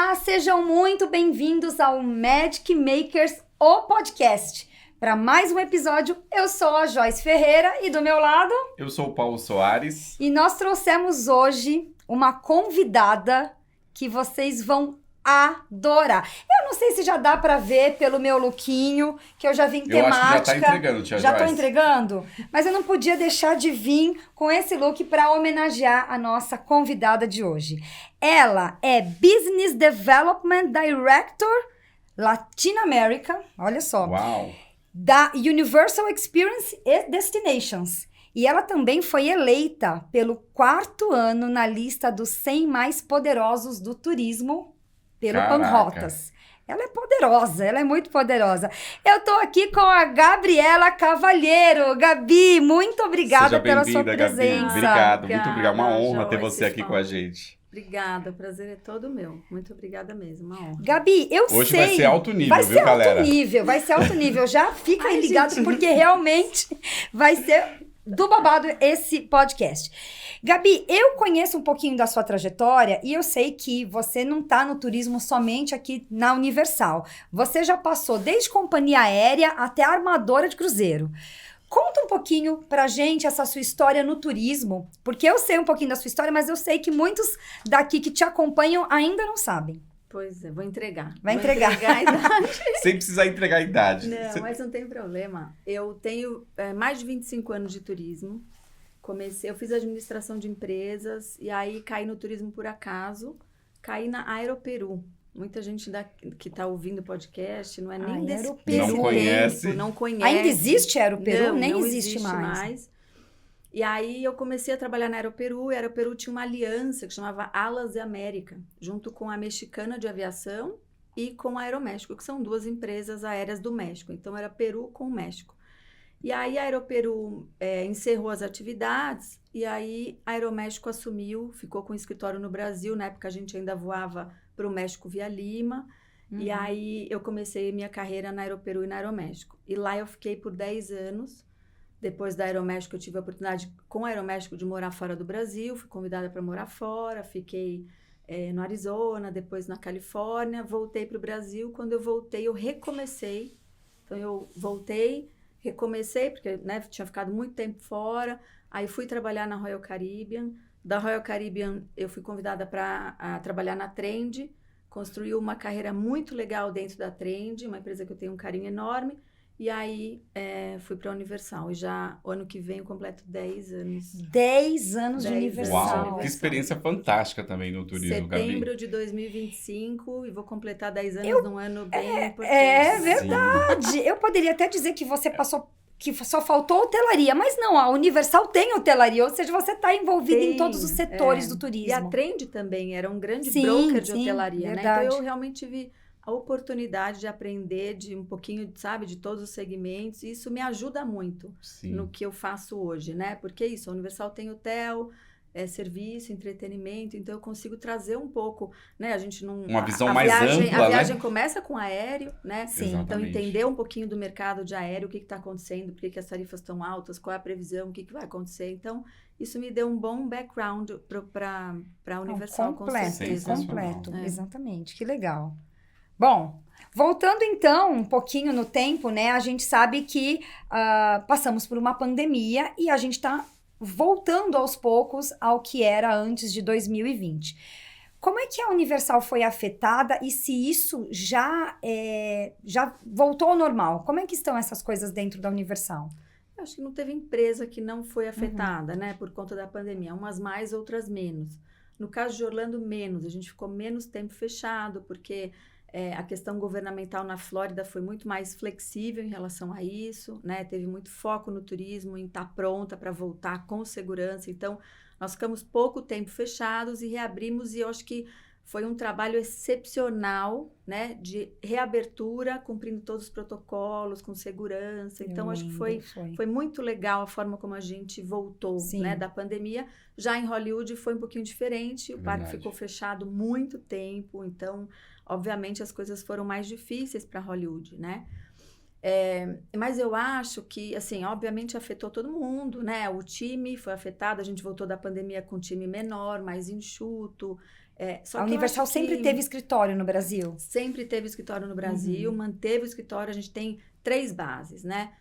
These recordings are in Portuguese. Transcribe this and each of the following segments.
Olá, sejam muito bem-vindos ao Magic Makers, o podcast. Para mais um episódio, eu sou a Joyce Ferreira e do meu lado... Eu sou o Paulo Soares. E nós trouxemos hoje uma convidada que vocês vão adorar. Eu não sei se já dá para ver pelo meu lookinho, que eu já vim temática. Eu acho que já tá entregando, tia Já Joyce. tô entregando? Mas eu não podia deixar de vir com esse look para homenagear a nossa convidada de hoje. Ela é Business Development Director Latin America, olha só, Uau! da Universal Experience Destinations. E ela também foi eleita pelo 4º ano na lista dos 100 mais poderosos do turismo pelo Caraca. Panrotas. Ela é poderosa, ela é muito poderosa. Eu tô aqui com a Gabriela Cavalheiro. Gabi, muito obrigada Seja pela sua bem-vinda, presença. Gabi. Obrigado, muito obrigado. Uma Obrigada, honra ter Joyce, você aqui com a gente. Obrigada, o prazer é todo meu. Muito obrigada mesmo, uma honra. Gabi, eu Hoje sei... vai ser alto nível, vai viu, ser galera? Alto nível, vai ser alto nível. Já fica aí Ai, ligado, gente. porque realmente vai ser do babado esse podcast. Gabi, eu conheço um pouquinho da sua trajetória e eu sei que você não está no turismo somente aqui na Universal. Você já passou desde companhia aérea até armadora de cruzeiro. Conta um pouquinho pra gente essa sua história no turismo, porque eu sei um pouquinho da sua história, mas eu sei que muitos daqui que te acompanham ainda não sabem. Pois é, vou entregar. Vai Vou entregar. a idade. Sem precisar entregar a idade. Não, mas não tem problema. Eu tenho mais de 25 anos de turismo. Eu fiz administração de empresas e aí caí no turismo por acaso. Caí na Aeroperu. Muita gente que está ouvindo o podcast não é nem desse Aeroperu. Não conhece. tempo, não conhece. Ainda existe Aeroperu? Não, Nem não existe mais. E aí eu comecei a trabalhar na Aeroperu, e a Aeroperu tinha uma aliança que chamava Alas de América, junto com a Mexicana de Aviação e com a Aeroméxico, que são duas empresas aéreas do México. Então era Peru com o México. E aí a Aeroperu encerrou as atividades, e aí a Aeroméxico assumiu, ficou com o escritório no Brasil. Na época a gente ainda voava para o México via Lima. E aí eu comecei minha carreira na Aeroperu e na Aeroméxico. E lá eu fiquei por 10 anos. Depois da Aeroméxico, eu tive a oportunidade, com a Aeroméxico, de morar fora do Brasil. Fui convidada para morar fora. Fiquei no Arizona, depois na Califórnia. Voltei para o Brasil. Quando eu voltei, eu recomecei. Então, eu voltei, recomecei, porque tinha ficado muito tempo fora. Aí, fui trabalhar na Royal Caribbean. Da Royal Caribbean, eu fui convidada para trabalhar na Trend. Construí uma carreira muito legal dentro da Trend, uma empresa que eu tenho um carinho enorme. E aí, fui para a Universal. E já, o ano que vem, eu completo 10 anos. 10 anos de 10 Universal. Uau, que experiência fantástica também no turismo, Gabi. Setembro de 2025, e vou completar 10 anos num ano bem importante. É verdade. Eu poderia até dizer que você passou, que só faltou hotelaria, mas não, a Universal tem hotelaria, ou seja, você está envolvida em todos os setores do turismo. E a Trend também era um grande Sim, broker de sim, hotelaria, né? verdade. Então eu realmente tive a oportunidade de aprender de um pouquinho, sabe, de todos os segmentos, e isso me ajuda muito Sim. no que eu faço hoje, né? Porque isso, a Universal tem hotel, serviço, entretenimento, então eu consigo trazer um pouco, né? A gente não... Uma visão mais ampla, A viagem né? começa com aéreo, né? Sim. Então, Exatamente. entender um pouquinho do mercado de aéreo, o que está acontecendo, por que as tarifas estão altas, qual é a previsão, o que vai acontecer. Então, isso me deu um bom background para a Universal, com Completo, certeza. completo, É. exatamente, que legal. Bom, voltando então um pouquinho no tempo, né? A gente sabe que passamos por uma pandemia e a gente está voltando aos poucos ao que era antes de 2020. Como é que a Universal foi afetada e se isso já voltou ao normal? Como é que estão essas coisas dentro da Universal? Eu acho que não teve empresa que não foi afetada, né? Por conta da pandemia. Umas mais, outras menos. No caso de Orlando, menos. A gente ficou menos tempo fechado, porque a questão governamental na Flórida foi muito mais flexível em relação a isso, né? Teve muito foco no turismo, em estar pronta para voltar com segurança. Então, nós ficamos pouco tempo fechados e reabrimos, e eu acho que foi um trabalho excepcional, né? De reabertura, cumprindo todos os protocolos, com segurança. Então, acho que foi muito legal a forma como a gente voltou, né, da pandemia. Já em Hollywood foi um pouquinho diferente, o parque ficou fechado muito tempo, então, obviamente, as coisas foram mais difíceis para Hollywood, né? Mas eu acho que, assim, obviamente afetou todo mundo, né? O time foi afetado, a gente voltou da pandemia com um time menor, mais enxuto, Só A que eu Universal acho sempre que teve escritório no Brasil. sempre teve escritório no Brasil, manteve o escritório. A gente tem 3 bases, né?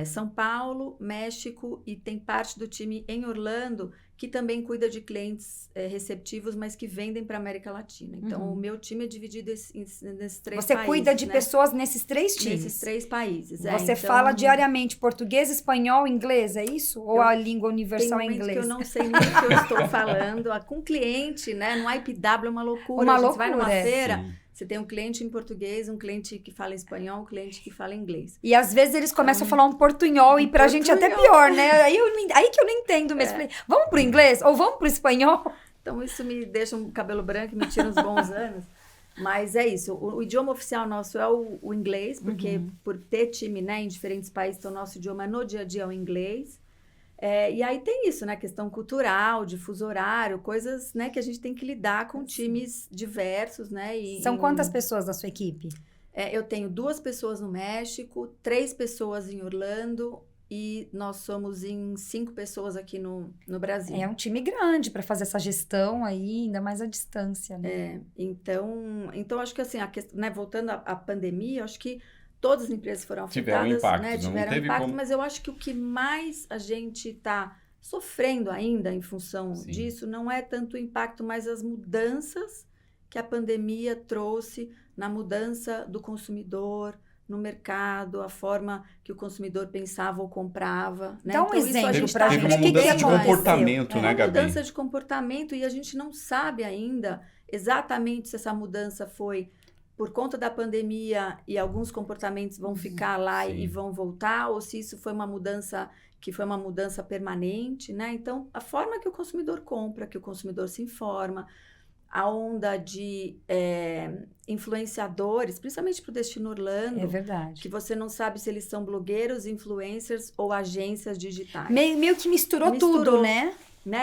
São Paulo, México e tem parte do time em Orlando que também cuida de clientes receptivos, mas que vendem para a América Latina. Então, o meu time é dividido nesses 3 países. Você cuida de né? pessoas nesses 3 times. Nesses 3 países. Você então, fala diariamente português, espanhol, inglês, é isso? Ou a língua universal é tem inglês? que eu não sei nem o que eu estou falando. Com cliente, né? No IPW é uma loucura. Uma Você vai numa loucura, feira, Sim. você tem um cliente em português, um cliente que fala espanhol, um cliente que fala inglês. E às vezes eles começam a falar um portunhol e pra gente é até pior, né? Aí que eu não entendo mesmo. Falei, vamos pro inglês ou vamos pro espanhol? Então, isso me deixa um cabelo branco e me tira uns bons anos. Mas é isso. O idioma oficial nosso é o inglês, porque por ter time, né, em diferentes países, então o nosso idioma no dia a dia é o inglês. E aí tem isso, né? Questão cultural, de fuso horário, coisas, né, que a gente tem que lidar com times diversos, né? São quantas pessoas da sua equipe? Eu tenho 2 pessoas no México, 3 pessoas em Orlando e nós somos em 5 pessoas aqui no Brasil. É um time grande para fazer essa gestão aí, ainda mais à distância, né? Então acho que assim, né, voltando à pandemia, acho que todas as empresas foram afetadas, Tiveram impacto, né? não Tiveram teve impacto, como... mas eu acho que o que mais a gente está sofrendo ainda em função Sim. disso não é tanto o impacto, mas as mudanças que a pandemia trouxe na mudança do consumidor, no mercado, a forma que o consumidor pensava ou comprava, né? Dá um Então, isso a exemplo gente pra tá- gente. Teve uma O que mudança de aconteceu? comportamento, né, uma Gabi? mudança de comportamento e a gente não sabe ainda exatamente se essa mudança foi por conta da pandemia e alguns comportamentos vão ficar lá Sim. e vão voltar, ou se isso foi uma mudança que foi uma mudança permanente, né? Então, a forma que o consumidor compra, que o consumidor se informa, a onda de influenciadores, principalmente para o Destino Orlando, É verdade. que você não sabe se eles são blogueiros, influencers ou agências digitais. Meio que misturou tudo, né?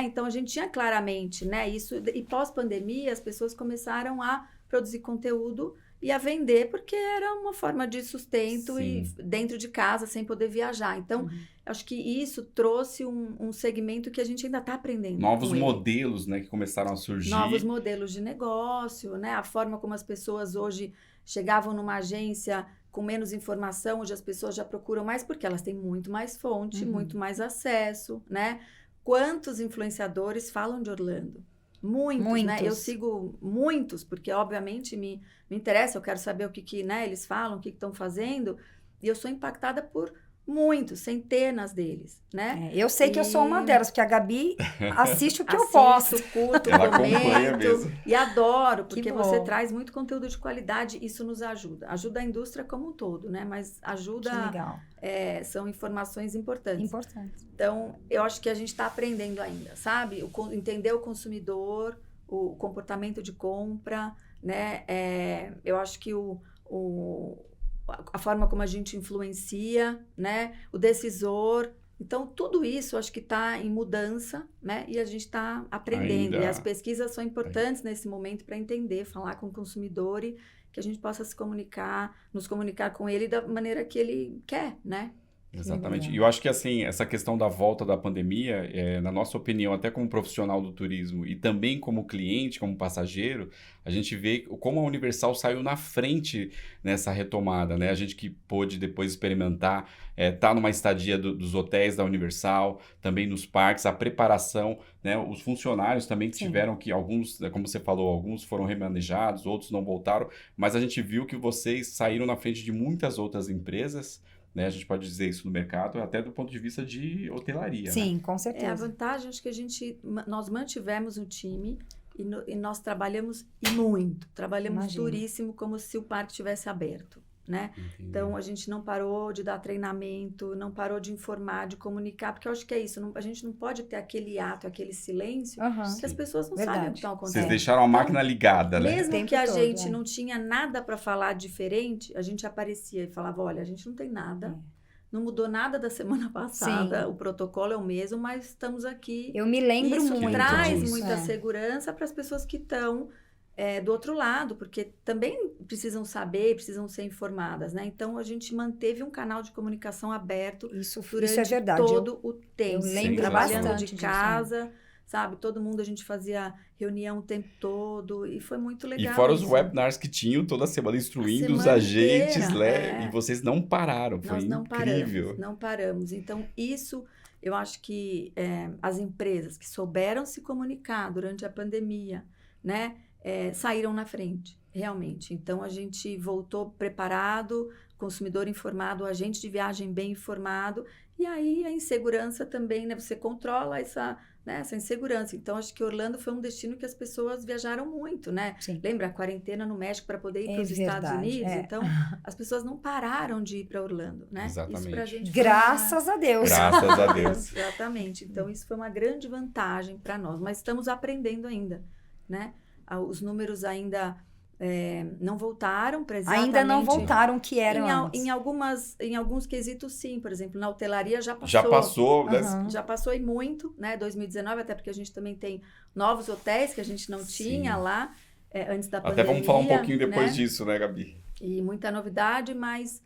Então, a gente tinha claramente, né, isso. E pós-pandemia, as pessoas começaram a produzir conteúdo e a vender, porque era uma forma de sustento e dentro de casa, sem poder viajar. Então, acho que isso trouxe um segmento que a gente ainda está aprendendo. Novos modelos, né, que começaram a surgir. Novos modelos de negócio, né? A forma como as pessoas hoje chegavam numa agência com menos informação, hoje as pessoas já procuram mais, porque elas têm muito mais fonte, muito mais acesso, né? Quantos influenciadores falam de Orlando? Muitos, né? Eu sigo muitos, porque obviamente me interessa, eu quero saber o que né, eles falam, o que estão fazendo, e eu sou impactada por muitos, centenas deles, né? Eu sei que eu sou uma delas, porque a Gabi assiste o que eu Assisto, posso. curto, Ela acompanha comento, mesmo. e adoro, Que porque bom. você traz muito conteúdo de qualidade, isso nos ajuda. Ajuda a indústria como um todo, né? Mas Que ajuda, legal. são informações importantes. Importante. Então, eu acho que a gente está aprendendo ainda, sabe? Entender o consumidor, o comportamento de compra, né? Eu acho que a forma como a gente influencia, né? O decisor. Então, tudo isso acho que está em mudança, né? E a gente está aprendendo. E as pesquisas são importantes nesse momento para entender, falar com o consumidor e que a gente possa nos comunicar com ele da maneira que ele quer, né? Exatamente. E eu acho que, assim, essa questão da volta da pandemia, na nossa opinião, até como profissional do turismo e também como cliente, como passageiro, a gente vê como a Universal saiu na frente nessa retomada, né? A gente que pôde depois experimentar, tá numa estadia dos hotéis da Universal, também nos parques, a preparação, né? Os funcionários também tiveram que, alguns, como você falou, alguns foram remanejados, outros não voltaram, mas a gente viu que vocês saíram na frente de muitas outras empresas, né? A gente pode dizer isso no mercado, até do ponto de vista de hotelaria. Sim, né? com certeza. A vantagem, acho que nós mantivemos o time e nós trabalhamos muito. Trabalhamos duríssimo, como se o parque tivesse aberto, né? Entendi. Então, a gente não parou de dar treinamento, não parou de informar, de comunicar, porque eu acho que é isso. A gente não pode ter aquele ato, aquele silêncio, que as pessoas não sabem o que está acontecendo. Vocês deixaram a máquina ligada, né? Mesmo que a gente não tinha nada para falar diferente, a gente aparecia e falava, olha, a gente não tem nada, não mudou nada da semana passada, o protocolo é o mesmo, mas estamos aqui. Eu me lembro isso muito traz disso, muita segurança para as pessoas que estão do outro lado, porque também precisam saber, precisam ser informadas, né? Então, a gente manteve um canal de comunicação aberto isso durante é verdade. todo o tempo. Eu lembro trabalhando bastante de casa, sabe? Todo mundo, a gente fazia reunião o tempo todo e foi muito legal. E fora os isso. webinars que tinham toda semana instruindo os semana agentes, inteira, né? E vocês não pararam, foi Nós não incrível. paramos, não paramos. Então, isso, eu acho que as empresas que souberam se comunicar durante a pandemia, né, saíram na frente, realmente. Então, a gente voltou preparado, consumidor informado, agente de viagem bem informado, e aí a insegurança também, né, você controla essa insegurança. Então, acho que Orlando foi um destino que as pessoas viajaram muito, né? Sim. Lembra a quarentena no México para poder ir É para os Estados verdade, Unidos? é. Então, as pessoas não pararam de ir para Orlando, né? Exatamente. Isso pra gente foi Graças a Deus. Graças a Deus. Exatamente. Então, isso foi uma grande vantagem para nós. Mas estamos aprendendo ainda, né? Os números ainda não voltaram para exatamente... Ainda não voltaram o que eram antes. Em alguns quesitos, sim. Por exemplo, na hotelaria já passou. Já passou, né? Aham. Já passou e muito, né? 2019, até porque a gente também tem novos hotéis que a gente não tinha lá antes da pandemia. Até vamos falar um pouquinho depois né? disso, né, Gabi? E muita novidade, mas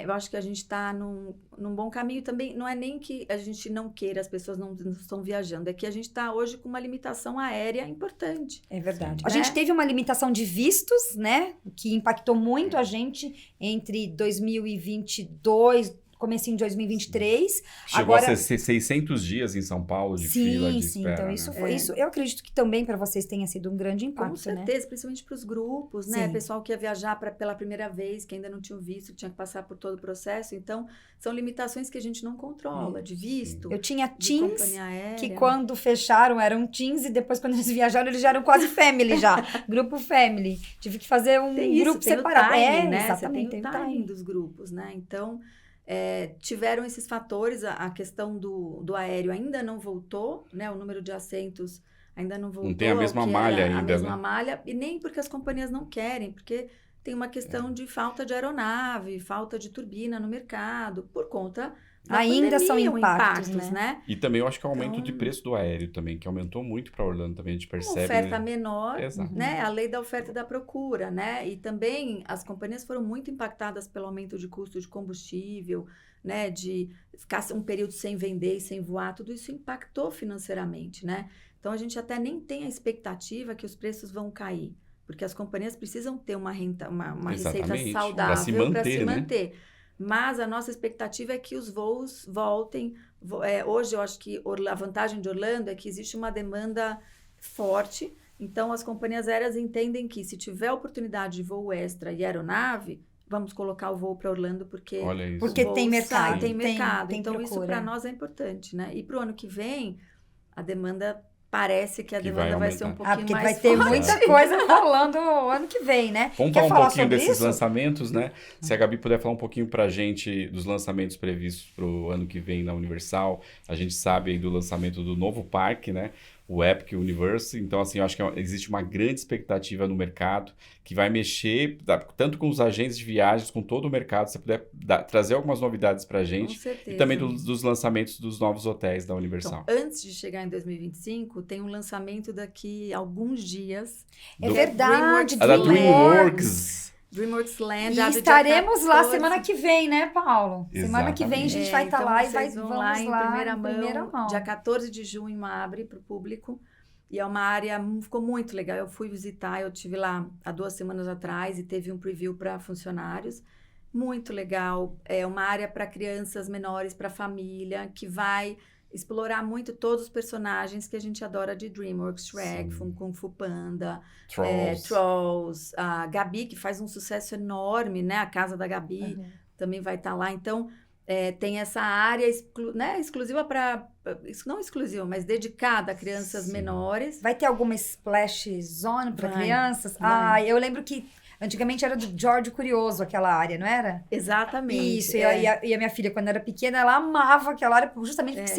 eu acho que a gente está num bom caminho também. Não é nem que a gente não queira, as pessoas não estão viajando, é que a gente está hoje com uma limitação aérea importante. É verdade. Sim. A gente Né? teve uma limitação de vistos, né? Que impactou muito a gente entre 2022, comecinho de 2023. Chegou Agora- a ser 600 dias em São Paulo de fila de Sim. espera, Então, né? isso foi isso. Eu acredito que também para vocês tenha sido um grande Com impacto, né? certeza, principalmente para os grupos, né? Sim. Pessoal que ia viajar pela primeira vez, que ainda não tinha visto, tinha que passar por todo o processo. Então, são limitações que a gente não controla, de visto, Eu tinha de teams companhia aérea. que quando fecharam eram teens e depois quando eles viajaram eles já eram quase family já, grupo family. Tive que fazer um Tem isso, grupo tem separado. o timing, né? Exatamente, Você tem tem o o timing timing. dos grupos, né? Então, tiveram esses fatores, a questão do aéreo ainda não voltou, né? O número de assentos ainda não voltou. Não tem a mesma ao que malha era ainda, A mesma né? malha, e nem porque as companhias não querem, porque tem uma questão de falta de aeronave, falta de turbina no mercado, por conta da Ainda são pandemia, impactos, né? E também eu acho que o aumento de Então- preço do aéreo também, que aumentou muito para Orlando também, a gente Uma percebe, oferta né? menor, Exato. né? A lei da oferta e da procura, né? E também as companhias foram muito impactadas pelo aumento de custo de combustível, né? De ficar um período sem vender e sem voar, tudo isso impactou financeiramente, né? Então a gente até nem tem a expectativa que os preços vão cair, porque as companhias precisam ter uma receita Exatamente, pra saudável se para manter, se né? manter. Mas a nossa expectativa é que os voos voltem. Hoje eu acho que a vantagem de Orlando é que existe uma demanda forte. Então, as companhias aéreas entendem que se tiver oportunidade de voo extra e aeronave, vamos colocar o voo para Orlando porque Olha isso. Porque o voo tem mercado, sai, tem mercado. tem Então, isso procura. para nós é importante, né? E para o ano que vem, a demanda parece que a Que demanda vai vai ser um aumentar. pouquinho Porque mais vai ter forte. muita coisa rolando o ano que vem, né? Vamos Quer falar um pouquinho sobre desses isso? lançamentos, né? Se a Gabi puder falar um pouquinho pra gente dos lançamentos previstos pro ano que vem na Universal. A gente sabe aí do lançamento do novo parque, né? O Epic Universe. Então, assim, eu acho que existe uma grande expectativa no mercado que vai mexer tanto com os agentes de viagens, com todo o mercado. Se você puder trazer algumas novidades pra Com gente. certeza. E também dos lançamentos dos novos hotéis da Universal. Então, antes de chegar em 2025, tem um lançamento daqui a alguns dias. É Do- verdade, A da DreamWorks. DreamWorks. DreamWorks Land. E abre dia estaremos lá 14. semana que vem, né, Paulo? Semana que vem a gente vai estar então lá e vocês vamos vão lá em primeira em primeira mão. Dia 14 de junho abre para o público. E é uma área, ficou muito legal. Eu fui visitar, eu estive lá há 2 semanas atrás e teve um preview para funcionários. Muito legal. É uma área para crianças menores, para família, que vai explorar muito todos os personagens que a gente adora de DreamWorks, Shrek, Sim. Kung Fu Panda, Trolls. Trolls, a Gabi, que faz um sucesso enorme, né? A Casa da Gabi Uhum. também vai estar lá. Então, tem essa área exclusiva para... Não exclusiva, mas dedicada a crianças Sim. menores. Vai ter alguma splash zone para Vai, crianças? vai. Ah, eu lembro que antigamente era do George Curioso aquela área, não era? Exatamente. Isso, e a minha filha, quando era pequena, ela amava aquela área justamente porque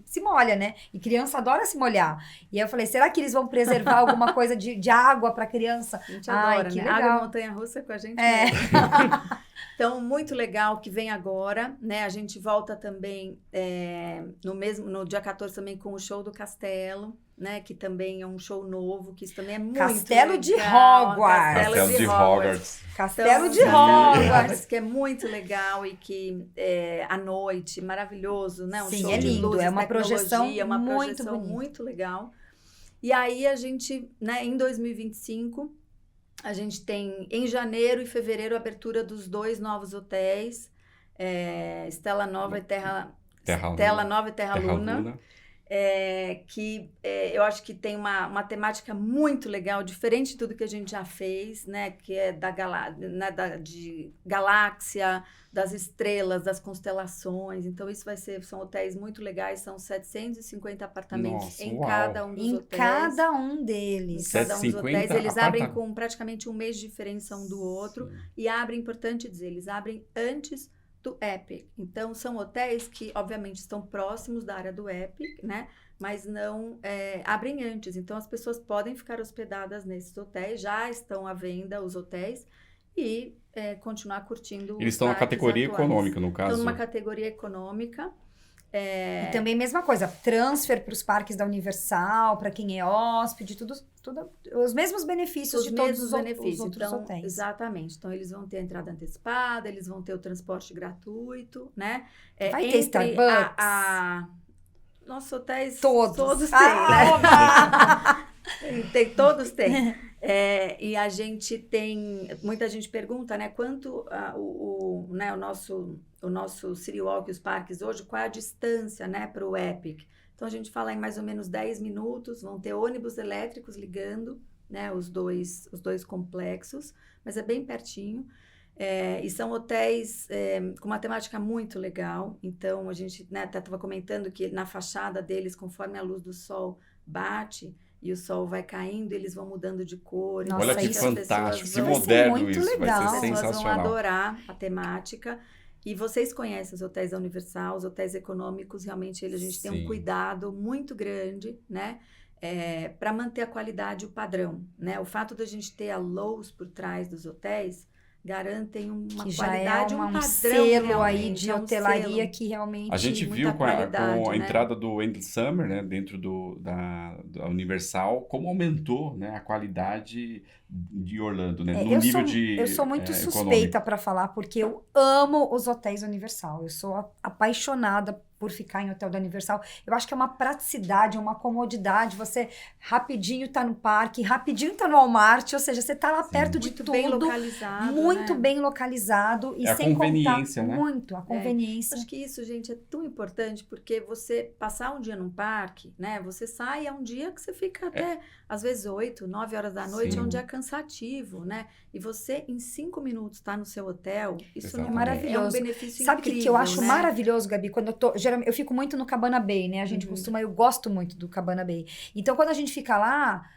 se molha, né? E criança adora se molhar. E aí eu falei, será que eles vão preservar alguma coisa de água para criança? A gente Ai, adora, que né? legal. Água montanha-russa com a gente. É. mesmo. Então, muito legal que vem agora, né? A gente volta também no dia 14 também com o Show do Castelo. né? Que também é um show novo, que isso também é muito Castelo de legal. Hogwarts. Castelo de Hogwarts. Castelo de Castelo Hogwarts. que é muito legal e que à noite, maravilhoso, né? Um Sim, show é de lindo, luzes, é uma projeção tecnologia, uma muito projeção bonita. muito legal. E aí a gente, né, em 2025, a gente tem em janeiro e fevereiro a abertura dos 2 novos hotéis, Stella Nova e Terra Luna. Eu acho que tem uma temática muito legal, diferente de tudo que a gente já fez, né? Que é de galáxia, das estrelas, das constelações. Então, são hotéis muito legais, são 750 apartamentos. Nossa, em uau. cada um dos Em hotéis. cada um Em deles. cada um dos 750 hotéis. Eles abrem aparta- com praticamente um mês de diferença um do outro. Sim. E abrem, importante dizer, eles abrem antes do Epic. Então, são hotéis que, obviamente, estão próximos da área do Epic, né? Mas não abrem antes. Então, as pessoas podem ficar hospedadas nesses hotéis, já estão à venda os hotéis, e continuar curtindo Eles os estão na parques atuais. econômica, no caso. Estão numa categoria econômica. E também mesma coisa, transfer para os parques da Universal, para quem é hóspede, tudo os mesmos benefícios de todos os outros Então, hotéis. Exatamente. Então, eles vão ter a entrada antecipada, eles vão ter o transporte gratuito, né? Vai ter Starbucks? Nossos hotéis Todos. têm, né? Todos têm. E a gente tem... Muita gente pergunta, né? Quanto o nosso City Walk, os parques hoje, qual é a distância, né, para o Epic? Então, a gente fala em mais ou menos 10 minutos, vão ter ônibus elétricos ligando, né, os dois complexos, mas é bem pertinho. E são hotéis com uma temática muito legal. Então, a gente, né, até estava comentando que na fachada deles, conforme a luz do sol bate e o sol vai caindo, eles vão mudando de cor. Nossa, Olha que isso fantástico, que vai ser moderno muito isso, legal. vai ser As pessoas vão sensacional. adorar a temática. E vocês conhecem os hotéis da Universal, os hotéis econômicos, realmente a gente tem um Sim. cuidado muito grande, né? Para manter a qualidade e o padrão, né? O fato da gente ter a Lowe's por trás dos hotéis garantem uma Que já qualidade, é um um padrão selo aí realmente, de é um hotelaria selo. que realmente... A gente muita viu com qualidade, a né? entrada do Endless Summer, né, dentro da Universal, como aumentou, né, a qualidade de Orlando, né, no nível eu sou muito econômico. suspeita para falar, porque eu amo os hotéis Universal. Eu sou apaixonada por ficar em hotel da Universal. Eu acho que é uma praticidade, uma comodidade. Você rapidinho tá no parque, rapidinho tá no Walmart, ou seja, você tá lá perto de Muito tudo. bem localizado, Muito né? bem localizado e É a sem conveniência, contar né? muito a conveniência. Acho que isso, gente, é tão importante, porque você passar um dia num parque, né? Você sai, é um dia que você fica até, às vezes, 8, 9 horas da noite, Sim. é um dia cansativo, né? E você, em 5 minutos, tá no seu hotel, isso Exatamente. não Maravilhoso. é um benefício Sabe o incrível, que eu acho né? maravilhoso, Gabi? Quando eu fico muito no Cabana Bay, né? A gente eu gosto muito do Cabana Bay. Então, quando a gente fica lá,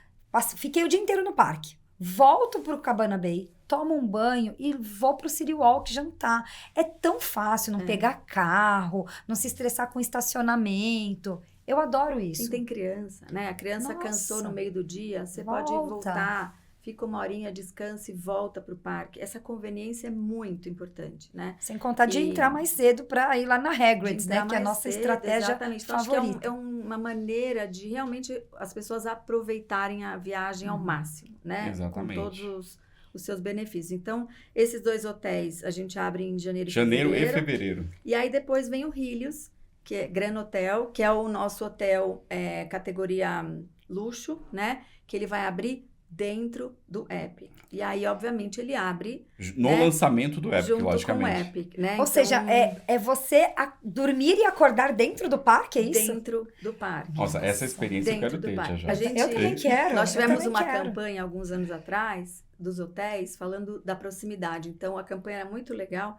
fiquei o dia inteiro no parque. Volto pro Cabana Bay, tomo um banho e vou pro City Walk jantar. É tão fácil não pegar carro, não se estressar com estacionamento. Eu adoro isso. Quem tem criança, né? A criança cansou Nossa. no meio do dia, você pode voltar, fica uma horinha, descansa e volta pro parque. Essa conveniência é muito importante, né? Sem contar de entrar mais cedo para ir lá na Hagrid's, né? Que é a nossa estratégia exatamente. Então, favorita. acho que é uma maneira de realmente as pessoas aproveitarem a viagem ao máximo, né? Exatamente. Com todos os seus benefícios. Então, esses 2 hotéis a gente abre em janeiro e fevereiro. E aí depois vem o Helios, que é Grand Hotel, que é o nosso hotel categoria luxo, né? Que ele vai abrir dentro do Epic. E aí, obviamente, ele abre No lançamento do Epic, junto logicamente. com o Epic, né? Ou seja, é você dormir e acordar dentro do parque, é isso? Dentro do parque. Nossa, essa experiência eu Dentro quero do ter, parque. já. A gente- Eu também quero. Nós eu tivemos também uma quero. campanha alguns anos atrás dos hotéis falando da proximidade. Então, a campanha era muito legal,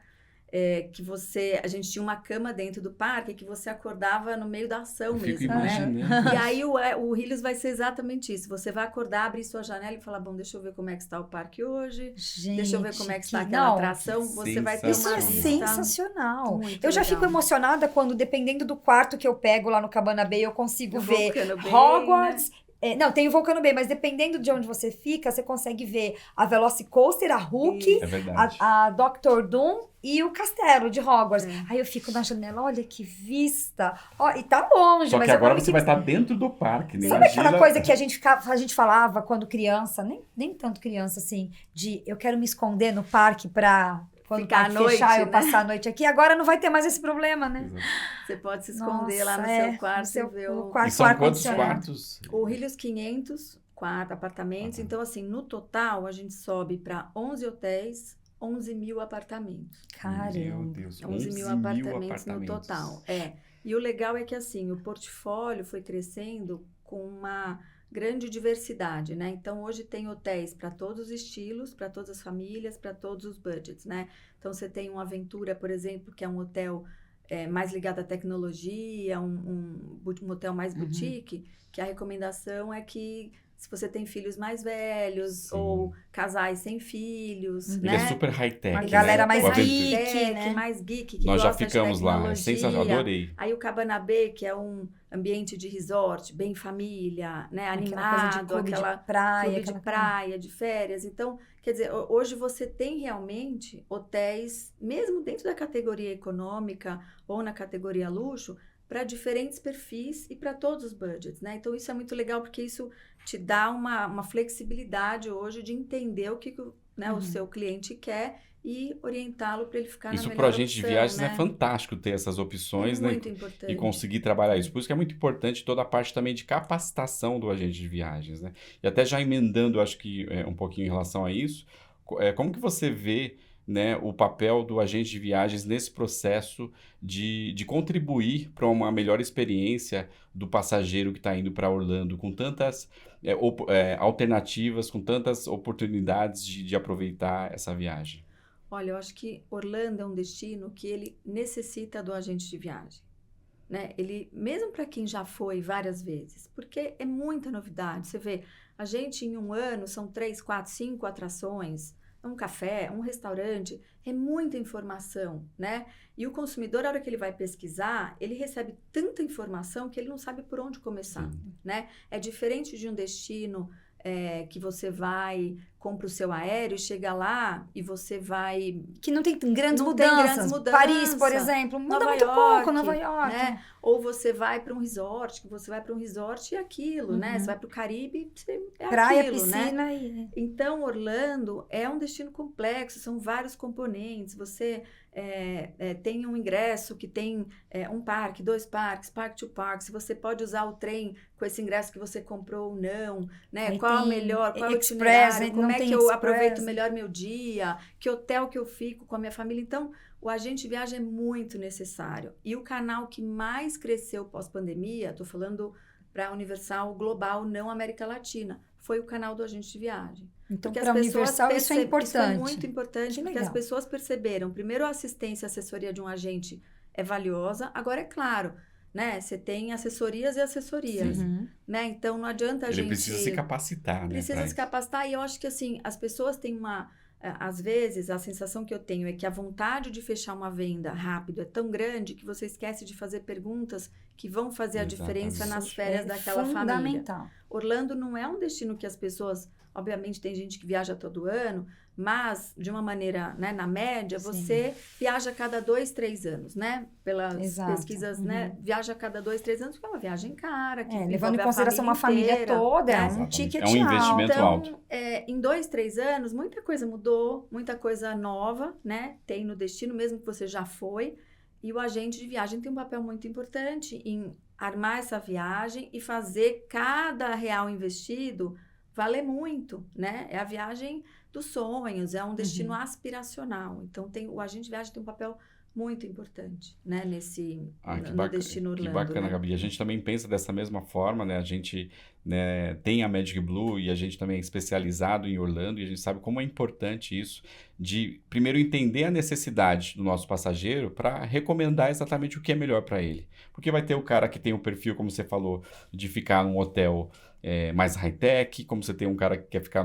que a gente tinha uma cama dentro do parque que você acordava no meio da ação Eu fico mesmo, né? imaginando. E aí o Helios vai ser exatamente isso. Você vai acordar, abrir sua janela e falar, bom, deixa eu ver como é que está o parque hoje. Gente, Deixa eu ver como é que está aquela atração. Você vai ter Isso uma é vista sensacional. muito Eu já legal. fico emocionada quando, dependendo do quarto que eu pego lá no Cabana Bay, eu consigo Eu ver vou ficando bem, Hogwarts, Não, tem o Vulcano Bay, mas dependendo de onde você fica, você consegue ver a Velocicoaster, a Hulk, É verdade. a Doctor Doom e o castelo de Hogwarts. É. Aí eu fico na janela, olha que vista. Ó, e tá longe, Só mas que agora eu você vai estar dentro do parque, né? Sabe aquela Imagina- coisa que a gente falava quando criança, nem tanto criança assim, de eu quero me esconder no parque pra quando Ficar o parque à noite, fechar eu né? passar a noite aqui. Agora não vai ter mais esse problema, né? Exato. Você pode se esconder lá no Nossa, seu quarto no seu e ver no o... quarto E são com quantos ar-condicionado. quartos? O Helios 500, apartamentos. Ah. Então, assim, no total, a gente sobe para 11 hotéis, 11 mil apartamentos. Meu Caramba. Deus, 11 mil apartamentos no total. E o legal é que, assim, o portfólio foi crescendo com uma grande diversidade, né? Então, hoje tem hotéis para todos os estilos, para todas as famílias, para todos os budgets, né? Então, você tem um Aventura, por exemplo, que é um hotel mais ligado à tecnologia, um hotel mais Uhum. boutique, que a recomendação é que se você tem filhos mais velhos Sim. ou casais sem filhos, Uhum. Ele né? é super high-tech, Uma né? galera mais O Aventura. geek, Tech, né? mais geek, que Nós já gosta de ficamos lá, é tecnologia. sensacional, adorei. Aí o Cabana Bay, que é um ambiente de resort, bem família, né? Aquela coisa de Animado, clube aquela de praia. clube de aquela- praia, de férias. Então, quer dizer, hoje você tem realmente hotéis, mesmo dentro da categoria econômica ou na categoria luxo, para diferentes perfis e para todos os budgets, né? Então, isso é muito legal porque isso te dá uma flexibilidade hoje de entender o que né, o seu cliente quer e orientá-lo para ele ficar Isso na para a melhor gente de opção, viagens né? é fantástico ter essas opções, né? Muito importante. E conseguir trabalhar isso. Por isso que é muito importante toda a parte também de capacitação do agente de viagens, né? E até já emendando, acho que um pouquinho em relação a isso, como que você vê, né, o papel do agente de viagens nesse processo de contribuir para uma melhor experiência do passageiro que está indo para Orlando, com tantas alternativas, com tantas oportunidades de aproveitar essa viagem? Olha, eu acho que Orlando é um destino que ele necessita do agente de viagem, né? Ele, mesmo para quem já foi várias vezes, porque é muita novidade. Você vê, a gente em um ano são 3, 4, 5 atrações, um café, um restaurante, é muita informação, né? E o consumidor, a hora que ele vai pesquisar, ele recebe tanta informação que ele não sabe por onde começar, né? É diferente de um destino que você vai, compra o seu aéreo, chega lá e você vai... Que não tem grandes Não tem mudanças. grandes mudanças. Paris, por exemplo, muda Nova muito York, pouco, Nova York. né? Ou você vai para um resort, que você vai para um resort e aquilo, né? Uhum. Você vai para o Caribe, é Praia, aquilo, né? piscina e... Então, Orlando é um destino complexo, são vários componentes. Você tem um ingresso que tem um parque, 2 parques, park to park. Se você pode usar o trem com esse ingresso que você comprou ou não, né? Aí Qual é o tem melhor, qual é o Express, itinerário, não como é tem que eu Express. aproveito melhor meu dia, que hotel que eu fico com a minha família. Então, o agente de viagem é muito necessário. E o canal que mais cresceu pós-pandemia, estou falando para a Universal Global, não América Latina, foi o canal do agente de viagem. Então, Porque para a as pessoas Universal isso é importante. Isso é muito importante, Que porque legal. as pessoas perceberam, primeiro, a assistência e assessoria de um agente é valiosa. Agora, é claro, né? Você tem assessorias e assessorias, Uhum. né? Então, não adianta a gente... Ele precisa se capacitar, né? Precisa pra se isso. capacitar e eu acho que, assim, as pessoas têm às vezes, a sensação que eu tenho é que a vontade de fechar uma venda rápido é tão grande que você esquece de fazer perguntas que vão fazer a diferença Exatamente. nas férias daquela família. Fundamental. Orlando não é um destino que as pessoas... Obviamente, tem gente que viaja todo ano, mas, de uma maneira, né, na média, Sim. você viaja a cada 2, 3 anos, né? Pelas Exato. pesquisas, né? Viaja a cada 2, 3 anos, porque é uma viagem cara. Que Levando em envolve a consideração uma família inteira, toda, é né? um Exatamente. ticket É um investimento alto. alto. Em 2, 3 anos, muita coisa mudou, muita coisa nova, né? Tem no destino, mesmo que você já foi. E o agente de viagem tem um papel muito importante em armar essa viagem e fazer cada real investido valer muito, né? É a viagem dos sonhos, é um destino aspiracional. Então, o agente de viagem tem um papel muito importante, né? No destino Orlando. Que bacana, né? Gabi. A gente também pensa dessa mesma forma, né? A gente, né, tem a Magic Blue e a gente também é especializado em Orlando e a gente sabe como é importante isso de, primeiro, entender a necessidade do nosso passageiro para recomendar exatamente o que é melhor para ele. Porque vai ter o cara que tem um perfil, como você falou, de ficar num hotel mais high-tech, como você tem um cara que quer ficar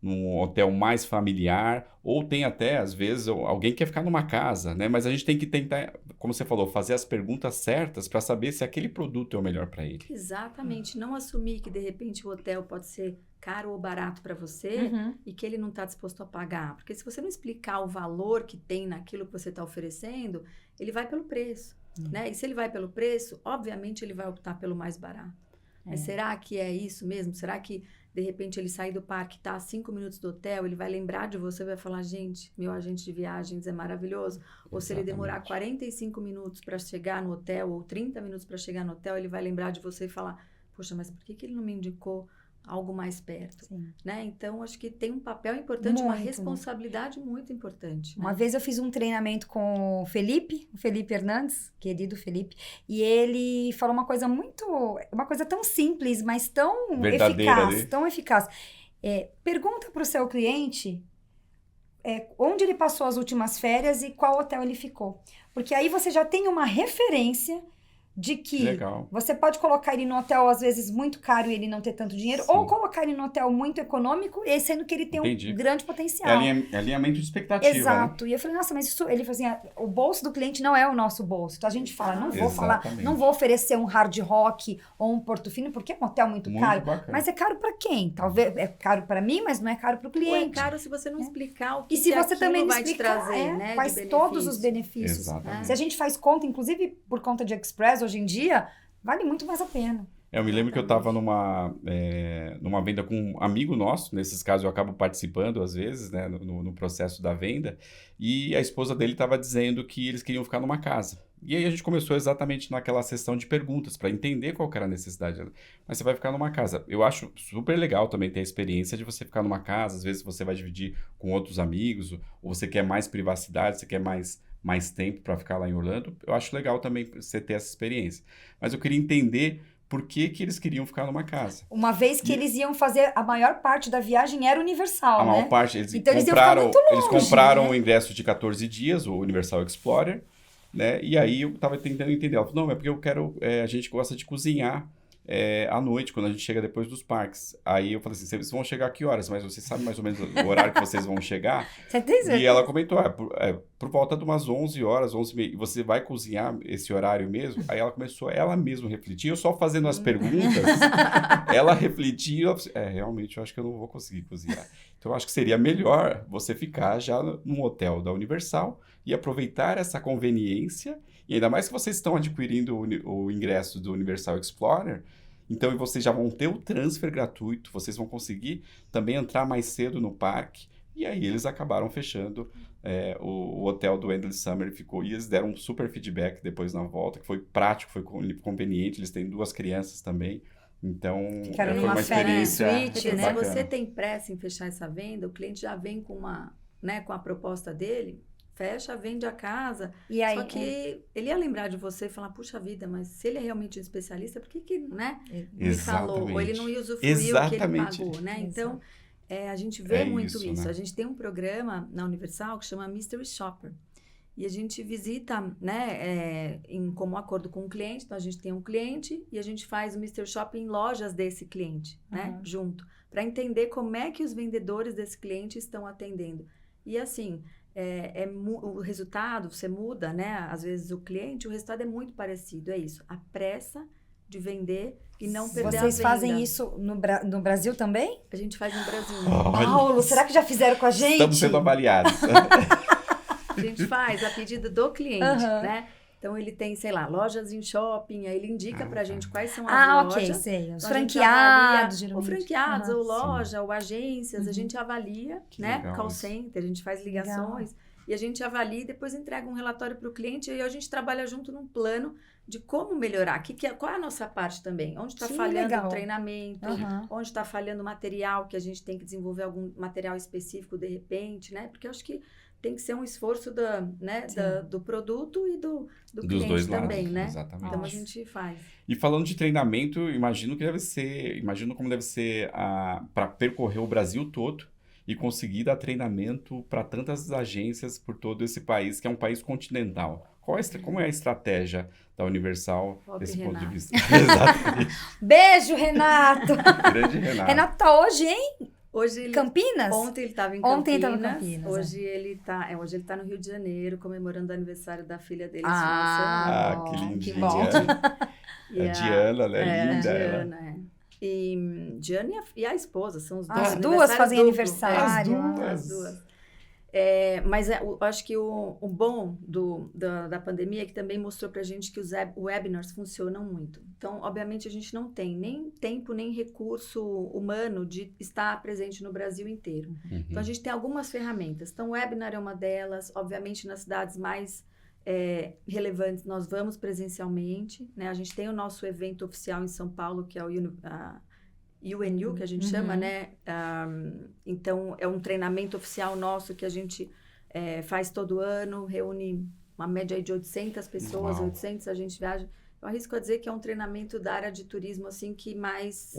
num hotel mais familiar, ou tem até, às vezes, alguém que quer ficar numa casa, né? Mas a gente tem que tentar, como você falou, fazer as perguntas certas para saber se aquele produto é o melhor para ele. Exatamente. Não assumir que, de repente, o hotel pode ser caro ou barato para você e que ele não está disposto a pagar. Porque se você não explicar o valor que tem naquilo que você está oferecendo, ele vai pelo preço, né? E se ele vai pelo preço, obviamente ele vai optar pelo mais barato. Mas será que é isso mesmo? Será que, de repente, ele sair do parque, está a 5 minutos do hotel, ele vai lembrar de você e vai falar, gente, meu agente de viagens é maravilhoso. Ou se ele demorar 45 minutos para chegar no hotel, ou 30 minutos para chegar no hotel, ele vai lembrar de você e falar, poxa, mas por que ele não me indicou algo mais perto? Né? Então, acho que tem um papel importante, uma responsabilidade muito importante. Né? Uma vez eu fiz um treinamento com o Felipe Hernandes, querido Felipe, e ele falou uma coisa tão simples, mas tão eficaz. Pergunta para o seu cliente onde ele passou as últimas férias e qual hotel ele ficou. Porque aí você já tem uma referência de que você pode colocar ele no hotel, às vezes, muito caro e ele não ter tanto dinheiro, ou colocar ele no hotel muito econômico, sendo que ele tem um grande potencial. É alinhamento de expectativa. Exato. Né? E eu falei, nossa, mas isso... Ele falou assim, o bolso do cliente não é o nosso bolso. Então, a gente fala, não vou oferecer um Hard Rock ou um Portofino, porque é um hotel muito caro. Bacana. Mas é caro para quem? Talvez é caro para mim, mas não é caro para o cliente. Ou é caro se você não explicar o que, e se você também vai te trazer, né? Quais todos os benefícios. Exatamente. Se a gente faz conta, inclusive por conta de Express, hoje em dia, vale muito mais a pena. Eu me lembro que eu estava numa venda com um amigo nosso, nesses casos eu acabo participando às vezes, né, no processo da venda, e a esposa dele estava dizendo que eles queriam ficar numa casa. E aí a gente começou exatamente naquela sessão de perguntas, para entender qual que era a necessidade. Mas você vai ficar numa casa. Eu acho super legal também ter a experiência de você ficar numa casa, às vezes você vai dividir com outros amigos, ou você quer mais privacidade, você quer mais tempo para ficar lá em Orlando. Eu acho legal também você ter essa experiência. Mas eu queria entender por que eles queriam ficar numa casa. Uma vez que eles iam fazer, a maior parte da viagem era Universal, a maior parte, eles compraram o ingresso de 14 dias, o Universal Explorer, né? E aí eu estava tentando entender. Ela falou, não, é porque eu quero, a gente gosta de cozinhar à noite, quando a gente chega depois dos parques. Aí eu falei assim, vocês vão chegar a que horas? Mas você sabe mais ou menos o horário que vocês vão chegar? Você tem certeza? E ela comentou, por volta de umas 11 horas, 11h30, você vai cozinhar esse horário mesmo? Aí ela começou, ela mesma refletir, eu só fazendo as perguntas, ela refletiu, realmente eu acho que eu não vou conseguir cozinhar. Então eu acho que seria melhor você ficar já num hotel da Universal e aproveitar essa conveniência, e ainda mais que vocês estão adquirindo o ingresso do Universal Explorer, então vocês já vão ter o transfer gratuito, vocês vão conseguir também entrar mais cedo no parque, e aí eles acabaram fechando o hotel do Endless Summer, e eles deram um super feedback depois na volta, que foi prático, foi conveniente, eles têm 2 crianças também, então foi uma experiência Se você tem pressa em fechar essa venda, o cliente já vem com com a proposta dele, fecha, vende a casa, e aí, só que ele ia lembrar de você e falar, puxa vida, mas se ele é realmente um especialista, por que me falou? Ou ele não ia usufruir o que ele pagou, né? Então, a gente vê muito isso. Né? A gente tem um programa na Universal que chama Mystery Shopper. E a gente visita, em comum acordo com o cliente. Então, a gente tem um cliente e a gente faz o Mystery Shopper em lojas desse cliente, junto. Para entender como é que os vendedores desse cliente estão atendendo. E assim... o resultado, você muda, às vezes o cliente, o resultado é muito parecido, é isso, a pressa de vender e não perder a venda. Vocês fazem isso no Brasil também? A gente faz no Brasil. Paulo, será que já fizeram com a gente? Estamos sendo avaliados. A gente faz a pedido do cliente, né? Então, ele tem, sei lá, lojas em shopping, aí ele indica pra gente quais são as lojas. Ok, sei. Os então, franqueados, geralmente. Ou franqueados, ou loja, ou agências, a gente avalia, call center, a gente faz ligações, e a gente avalia e depois entrega um relatório pro cliente, e aí a gente trabalha junto num plano de como melhorar, qual é a nossa parte também, onde está falhando o treinamento, onde está falhando o material, que a gente tem que desenvolver algum material específico de repente, né? Porque eu acho que tem que ser um esforço do produto e do cliente dois também, lados, né? Exatamente. Então a gente faz. E falando de treinamento, imagino como deve ser para percorrer o Brasil todo e conseguir dar treinamento para tantas agências por todo esse país, que é um país continental. Como é a estratégia da Universal desse ponto de vista? Exatamente. Beijo, Renato! Grande Renato. Renato tá hoje, hein? Hoje ele... Campinas? Ontem ele estava em Ontem Campinas. ele estava em Campinas. Hoje ele tá no Rio de Janeiro, comemorando o aniversário da filha dele. que que lindinha. bom. E A Diana, né? a Linda ela. Diana, E Diana e a esposa, são os dois. As duas fazem duplo. aniversário. As As duas. Mas eu acho que o bom da pandemia é que também mostrou pra gente que os webinars funcionam muito. Então, obviamente, a gente não tem nem tempo, nem recurso humano de estar presente no Brasil inteiro. Então, a gente tem algumas ferramentas. Então, o webinar é uma delas. Obviamente, nas cidades mais relevantes, nós vamos presencialmente, né? A gente tem o nosso evento oficial em São Paulo, que é o UNU, que a gente chama, né? Então, é um treinamento oficial nosso que a gente faz todo ano, reúne uma média aí de 800 pessoas, 800 a gente viaja. Eu arrisco a dizer que é um treinamento da área de turismo, assim, que mais...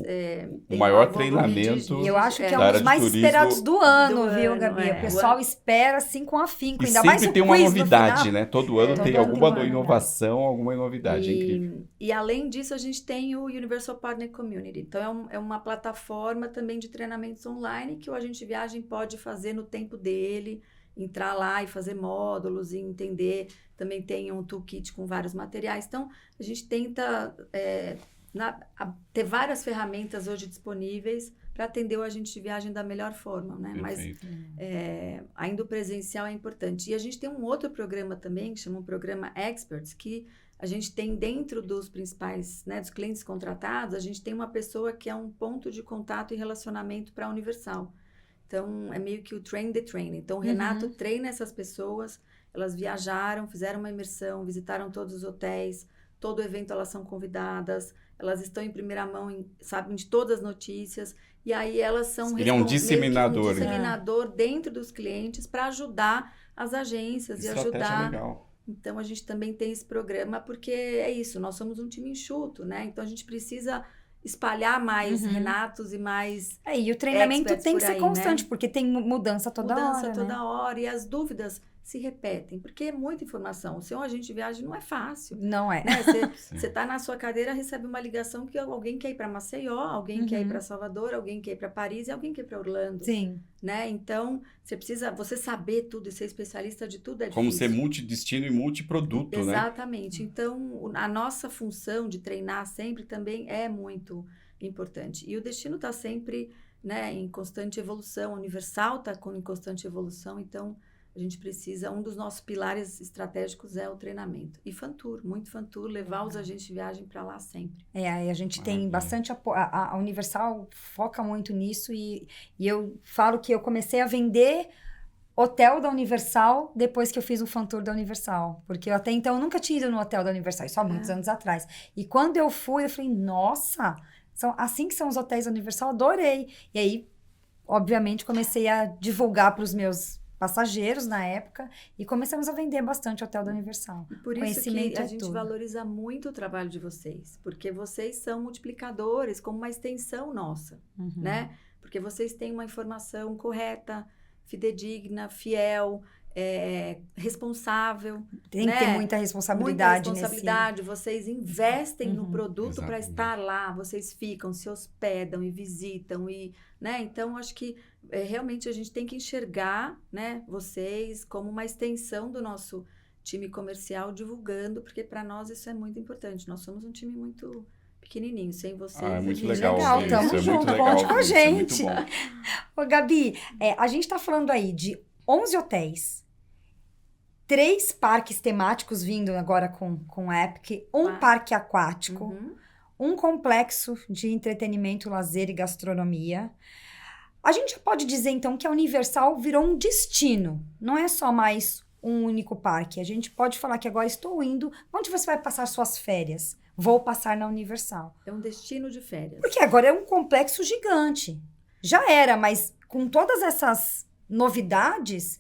o maior treinamento E eu acho que é da um área dos de mais turismo esperados do ano, viu, ano, Gabi? O pessoal espera, assim, com afinco. E Ainda mais sempre o tem uma quiz no novidade, final. né? Todo ano todo tem ano alguma tem uma inovação, alguma novidade. É incrível. E além disso, a gente tem o Universal Partner Community. Então, é uma plataforma também de treinamentos online que o Agente Viagem pode fazer no tempo dele, entrar lá e fazer módulos e entender. Também tem um toolkit com vários materiais. Então, a gente tenta ter várias ferramentas hoje disponíveis para atender o agente de viagem da melhor forma, né? Perfeito. Mas ainda o presencial é importante. E a gente tem um outro programa também, que chama o Programa Experts, que a gente tem dentro dos principais, né, dos clientes contratados, a gente tem uma pessoa que é um ponto de contato e relacionamento para a Universal. Então, é meio que o train the train. Então, o Renato treina essas pessoas, elas viajaram, fizeram uma imersão, visitaram todos os hotéis, todo evento elas são convidadas, elas estão em primeira mão, sabem de todas as notícias, e aí elas são... Ele é um disseminador. Meio que um disseminador dentro dos clientes para ajudar as agências e ajudar... Legal. Então, a gente também tem esse programa, porque é isso, nós somos um time enxuto, né? Então, a gente precisa espalhar mais Renatos e mais... E o treinamento tem que ser aí, constante, né? porque tem mudança toda hora, e as dúvidas se repetem, porque é muita informação. O seu agente de viagem não é fácil. Não é. Né? Você está na sua cadeira, recebe uma ligação que alguém quer ir para Maceió, alguém quer ir para Salvador, alguém quer ir para Paris e alguém quer ir para Orlando. Sim. Né? Então, você saber tudo e ser especialista de tudo é difícil. Como ser multidestino e multiproduto, né? Exatamente. Então, a nossa função de treinar sempre também é muito importante. E o destino está sempre, né, em constante evolução. A Universal está em constante evolução, então... A gente precisa, um dos nossos pilares estratégicos é o treinamento. E Fantour, muito Fantour, levar os agentes de viagem para lá sempre. Aí a gente tem bastante apoio. A Universal foca muito nisso e eu falo que eu comecei a vender hotel da Universal depois que eu fiz o Fantour da Universal. Porque eu até então eu nunca tinha ido no hotel da Universal, só muitos anos atrás. E quando eu fui, eu falei, nossa, assim que são os hotéis da Universal, adorei. E aí, obviamente, comecei a divulgar para os meus passageiros na época e começamos a vender bastante hotel da Universal. E por isso que a gente valoriza muito o trabalho de vocês, porque vocês são multiplicadores, como uma extensão nossa, né? Porque vocês têm uma informação correta, fidedigna, fiel, responsável. Tem que ter muita responsabilidade. Muita responsabilidade. Vocês investem no produto para estar lá, vocês ficam, se hospedam e visitam, né? Então, acho que realmente a gente tem que enxergar, né, vocês como uma extensão do nosso time comercial divulgando, porque para nós isso é muito importante. Nós somos um time muito pequenininho, sem vocês. É muito legal. legal. Tamo junto, conte com a gente. Ô, Gabi, a gente tá falando aí de 11 hotéis, 3 parques temáticos vindo agora com a Epic, um parque aquático, um complexo de entretenimento, lazer e gastronomia. A gente pode dizer, então, que a Universal virou um destino. Não é só mais um único parque. A gente pode falar que agora estou indo... Onde você vai passar suas férias? Vou passar na Universal. É um destino de férias. Porque agora é um complexo gigante. Já era, mas com todas essas novidades,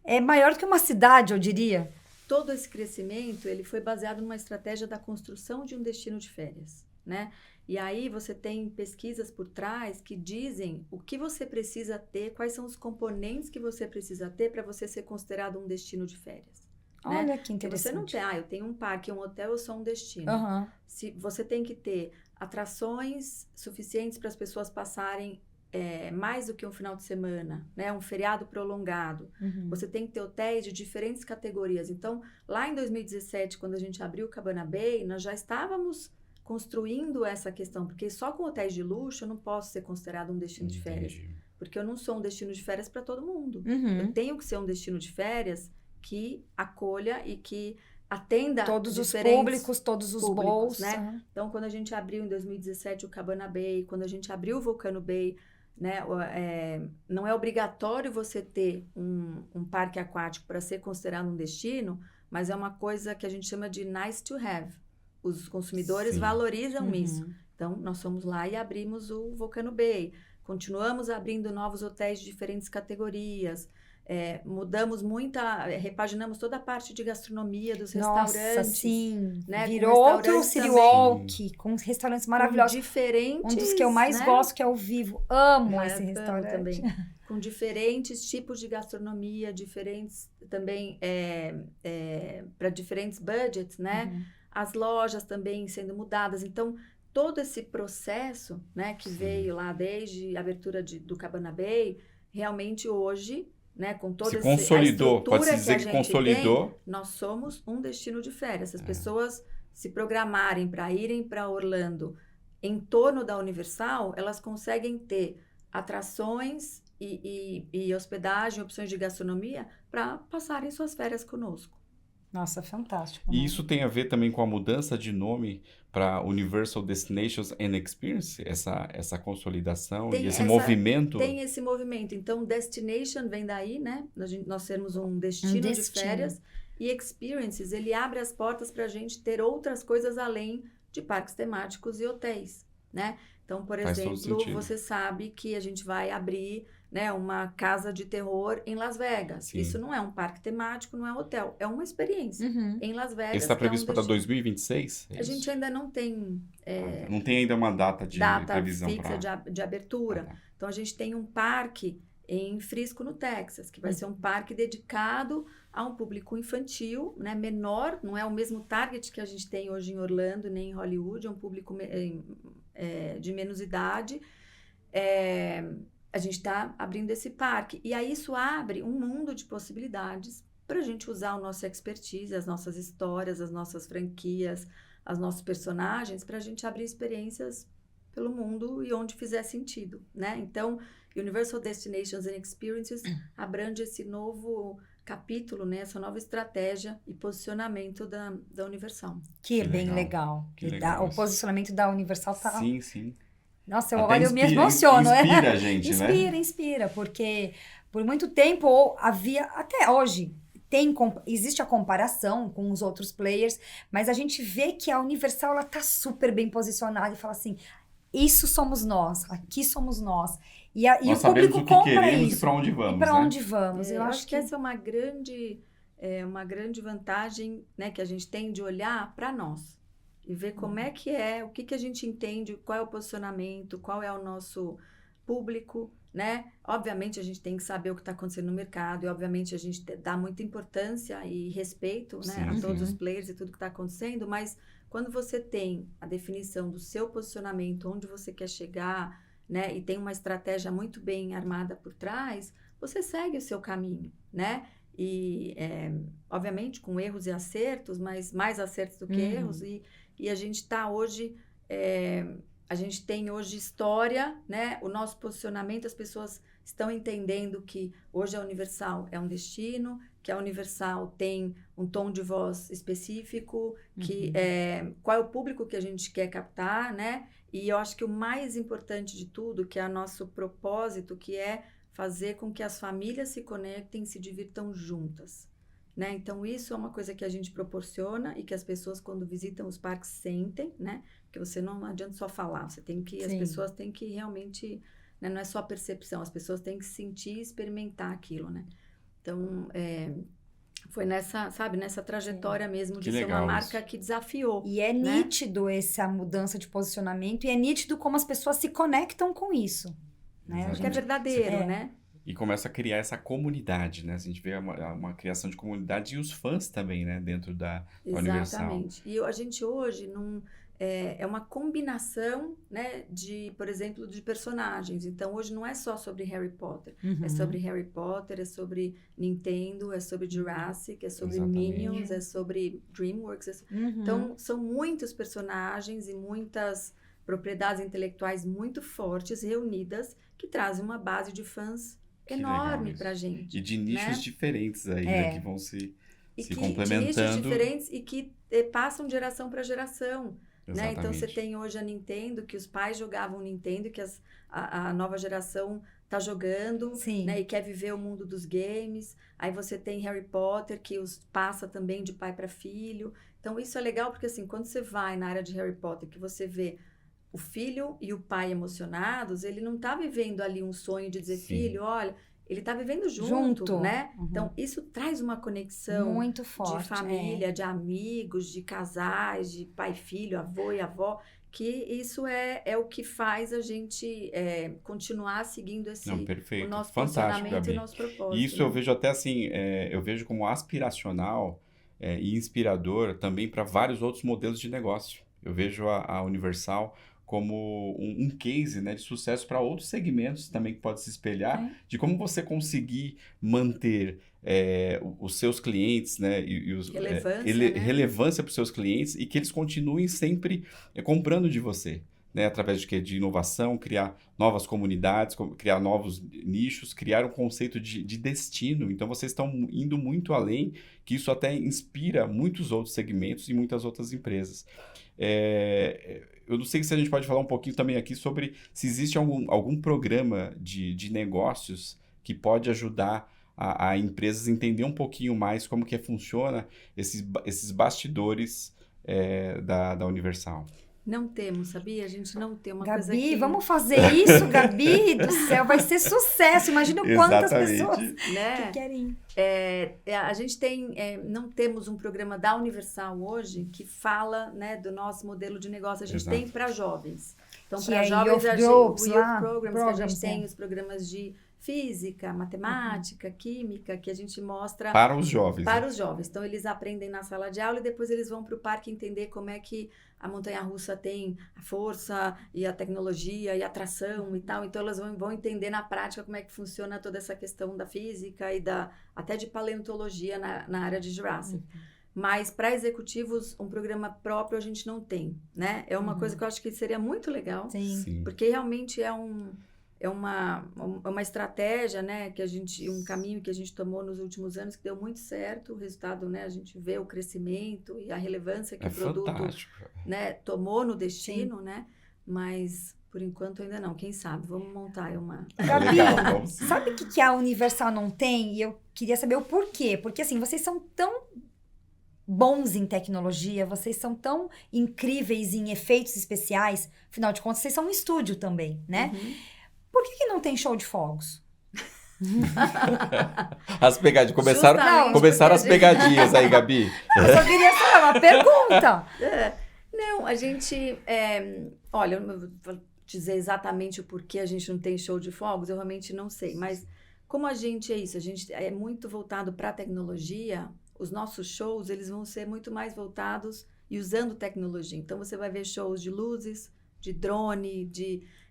é maior que uma cidade, eu diria. Todo esse crescimento, ele foi baseado numa estratégia da construção de um destino de férias, né? E aí você tem pesquisas por trás que dizem o que você precisa ter, quais são os componentes que você precisa ter para você ser considerado um destino de férias. Olha, né? que interessante. Você não tem, eu tenho um parque, um hotel, eu sou um destino. Uhum. Se você tem que ter atrações suficientes para as pessoas passarem mais do que um final de semana, né? Um feriado prolongado. Você tem que ter hotéis de diferentes categorias. Então, lá em 2017, quando a gente abriu o Cabana Bay, nós já estávamos construindo essa questão, porque só com hotéis de luxo eu não posso ser considerado um destino de férias. Porque eu não sou um destino de férias para todo mundo. Eu tenho que ser um destino de férias que acolha e que atenda todos os diferentes públicos, todos os bolsos, né? Então, quando a gente abriu em 2017 o Cabana Bay, quando a gente abriu o Volcano Bay, né? Não é obrigatório você ter um parque aquático para ser considerado um destino, mas é uma coisa que a gente chama de nice to have. Os consumidores valorizam isso. Então, nós fomos lá e abrimos o Volcano Bay. Continuamos abrindo novos hotéis de diferentes categorias. Mudamos repaginamos toda a parte de gastronomia dos restaurantes. Nossa, sim. Né? Virou outro City Walk, com restaurantes maravilhosos. Diferentes, um dos que eu mais gosto, que é o Vivo. Amo esse restaurante. Também. Com diferentes tipos de gastronomia, diferentes também para diferentes budgets, né? As lojas também sendo mudadas. Então, todo esse processo, né, que veio lá desde a abertura do Cabana Bay, realmente hoje, né, com toda se consolidou, pode-se dizer que consolidou. Tem, nós somos um destino de férias. Se as pessoas se programarem para irem para Orlando em torno da Universal, elas conseguem ter atrações e hospedagem, opções de gastronomia para passarem suas férias conosco. Nossa, fantástico. E isso tem a ver também com a mudança de nome para Universal Destinations and Experience? Essa consolidação e esse movimento? Tem esse movimento. Então, destination vem daí, né? Nós sermos um destino de férias. E experiences, ele abre as portas para a gente ter outras coisas além de parques temáticos e hotéis, né? Então, por exemplo, você sabe que a gente vai abrir, né, uma casa de terror em Las Vegas. Sim. Isso não é um parque temático, não é um hotel, é uma experiência em Las Vegas. Ele está previsto para 2026? A gente ainda não tem... não tem ainda uma data de previsão fixa de abertura. Então, a gente tem um parque em Frisco, no Texas, que vai ser um parque dedicado a um público infantil, né, menor, não é o mesmo target que a gente tem hoje em Orlando, nem em Hollywood, é um público de menos idade. A gente está abrindo esse parque. E aí isso abre um mundo de possibilidades para a gente usar o nosso expertise, as nossas histórias, as nossas franquias, os nossos personagens, para a gente abrir experiências pelo mundo e onde fizer sentido, né? Então, Universal Destinations and Experiences abrange esse novo capítulo, né? Essa nova estratégia e posicionamento da Universal. Que é bem legal. O posicionamento da Universal tá... Sim, sim. Nossa, eu me emociono. Inspira a gente, né? Inspira, porque por muito tempo havia, até hoje, existe a comparação com os outros players, mas a gente vê que a Universal, ela tá super bem posicionada e fala assim, isso somos nós, aqui somos nós. E nós o público o que compra queremos isso. E para onde vamos, para onde vamos. Eu acho que essa é uma grande vantagem, né, que a gente tem de olhar para nós. E ver como é que o que a gente entende, qual é o posicionamento, qual é o nosso público, né? Obviamente, a gente tem que saber o que está acontecendo no mercado e, obviamente, a gente dá muita importância e respeito, né, a todos os players e tudo que está acontecendo, mas quando você tem a definição do seu posicionamento, onde você quer chegar, né, e tem uma estratégia muito bem armada por trás, você segue o seu caminho, né? E, obviamente, com erros e acertos, mas mais acertos do que erros, e a gente está hoje, a gente tem hoje história, né? O nosso posicionamento, as pessoas estão entendendo que hoje a Universal é um destino, que a Universal tem um tom de voz específico, que qual é o público que a gente quer captar, né? E eu acho que o mais importante de tudo, que é o nosso propósito, que é fazer com que as famílias se conectem e se divirtam juntas. Né? Então, isso é uma coisa que a gente proporciona e que as pessoas, quando visitam os parques, sentem, né? Porque você não adianta só falar, você tem que, as pessoas têm que realmente, né? Não é só percepção, as pessoas têm que sentir e experimentar aquilo, né? Então, foi nessa trajetória mesmo de ser uma marca que desafiou. E é nítido essa mudança de posicionamento e é nítido como as pessoas se conectam com isso. Né? Porque é verdadeiro, né? E começa a criar essa comunidade, né? A gente vê uma criação de comunidade e os fãs também, né? Dentro da Universal. Exatamente. E a gente hoje não... é uma combinação, né, de, por exemplo, de personagens. Então, hoje não é só sobre Harry Potter. Uhum. É sobre Harry Potter, é sobre Nintendo, é sobre Jurassic, é sobre Exatamente. Minions, é sobre DreamWorks. Uhum. Então, são muitos personagens e muitas propriedades intelectuais muito fortes reunidas que trazem uma base de fãs Que legal enorme isso. pra gente. E de nichos né? diferentes aí, né? Que vão se E que, de complementando. nichos diferentes e que passam de geração para geração. Né? Então, você Exatamente. tem hoje a Nintendo, que os pais jogavam Nintendo, e que a nova geração tá jogando, Sim. né? E quer viver o mundo dos games. Aí você tem Harry Potter, que os passa também de pai para filho. Então, isso é legal, porque assim, quando você vai na área de Harry Potter, que você vê o filho e o pai emocionados, ele não tá vivendo ali um sonho de dizer, Sim. filho, olha, ele tá vivendo junto, né? Uhum. Então, isso traz uma conexão Muito forte. de família, de amigos, de casais, de pai e filho, avô e avó, que isso é o que faz a gente continuar seguindo Não, perfeito. o nosso Fantástico, posicionamento Gabi. e o nosso propósito. E isso né? eu vejo até assim, eu vejo como aspiracional e inspirador também para vários outros modelos de negócio. Eu vejo a Universal como um case, né, de sucesso para outros segmentos também que pode se espelhar, de como você conseguir manter os seus clientes, né, Relevância, né? relevância para os seus clientes e que eles continuem sempre comprando de você. Né, através de quê? De inovação, criar novas comunidades, criar novos nichos, criar um conceito de destino. Então, vocês estão indo muito além, que isso até inspira muitos outros segmentos e muitas outras empresas. Eu não sei se a gente pode falar um pouquinho também aqui sobre se existe algum programa de negócios que pode ajudar a empresas a entender um pouquinho mais como que funciona esses bastidores da Universal. Não temos, sabia? A gente não tem uma Gabi, coisa que... vamos fazer isso, Gabi do céu, vai ser sucesso. Imagina quantas Exatamente. pessoas né? que querem. A gente não temos um programa da Universal hoje que fala, né, do nosso modelo de negócio. A gente Exato. tem para jovens. Então, Que para é jovens, Youth Groups o Youth lá, Programs, que a programs, gente tem os programas de física, matemática, química, que a gente mostra Para os jovens. para né? os jovens. Então, eles aprendem na sala de aula e depois eles vão para o parque entender como é que a montanha-russa tem a força e a tecnologia e a tração e tal. Então, elas vão entender na prática como é que funciona toda essa questão da física e até de paleontologia na área de Jurassic. Mas, para executivos, um programa próprio a gente não tem, né? É uma coisa que eu acho que seria muito legal, Sim. Sim. porque realmente é uma estratégia, né, um caminho que a gente tomou nos últimos anos que deu muito certo. O resultado, né, a gente vê o crescimento e a relevância que o produto, fantástico. né, tomou no destino, né? Mas por enquanto ainda não. Quem sabe? Vamos montar uma. Gabi, Legal, vamos sim. sabe o que a Universal não tem? E eu queria saber o porquê. Porque assim, vocês são tão bons em tecnologia, vocês são tão incríveis em efeitos especiais. Afinal de contas, vocês são um estúdio também, né? Por que não tem show de fogos? As pegadinhas. Começaram Justamente as porque a gente- pegadinhas aí, Gabi. Eu só queria saber uma pergunta. Não, a gente... olha, eu não vou dizer exatamente o porquê a gente não tem show de fogos, eu realmente não sei. Mas como a gente é muito voltado para a tecnologia, os nossos shows, eles vão ser muito mais voltados e usando tecnologia. Então, você vai ver shows de luzes, de drone,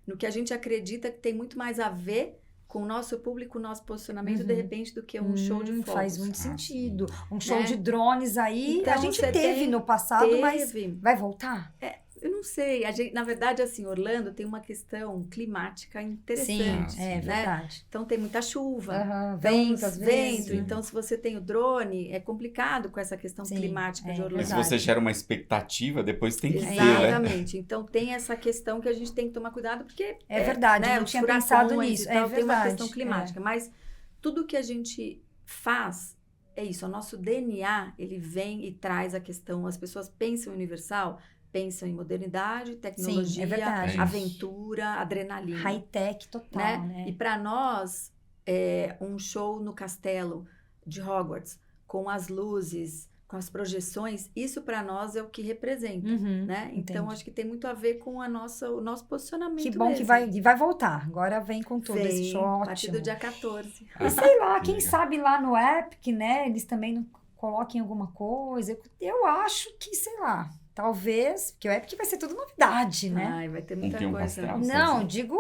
no que a gente acredita que tem muito mais a ver com o nosso público, o nosso posicionamento, de repente, do que um show de fogos. Faz muito sentido. Um show Né? de drones aí, Então, a gente você teve tem- no passado, mas Teve. vai voltar? Eu não sei. Na verdade, assim, Orlando tem uma questão climática interessante. Sim, é né? verdade. Então, tem muita chuva. Aham, Então, vento, às vezes. vento. Então, se você tem o drone, é complicado com essa questão Sim, climática de é Orlando. Mas se verdade. você gera uma expectativa, depois tem que ter, né? Exatamente. Então, tem essa questão que a gente tem que tomar cuidado, porque... É verdade, eu não os tinha pensado furacões nisso. e É tal, tem uma verdade, questão climática. Mas tudo que a gente faz é isso. O nosso DNA, ele vem e traz a questão. As pessoas pensam em universal, pensam em modernidade, tecnologia, verdade. É isso. aventura, adrenalina. High-tech total, né? E para nós, um show no castelo de Hogwarts, com as luzes, com as projeções, isso para nós é o que representa, Uhum, né? Então, entendi. acho que tem muito a ver com o nosso posicionamento Que bom que mesmo. vai voltar. Agora vem com tudo esse Vem, show a partir ótimo. do dia 14. E sei lá, Que quem legal. sabe lá no Epic, né? Eles também não coloquem alguma coisa. Eu acho que, sei lá, talvez, porque o Epic vai ser tudo novidade, né? Ai, vai ter muita Um coisa. pastel. Não, digo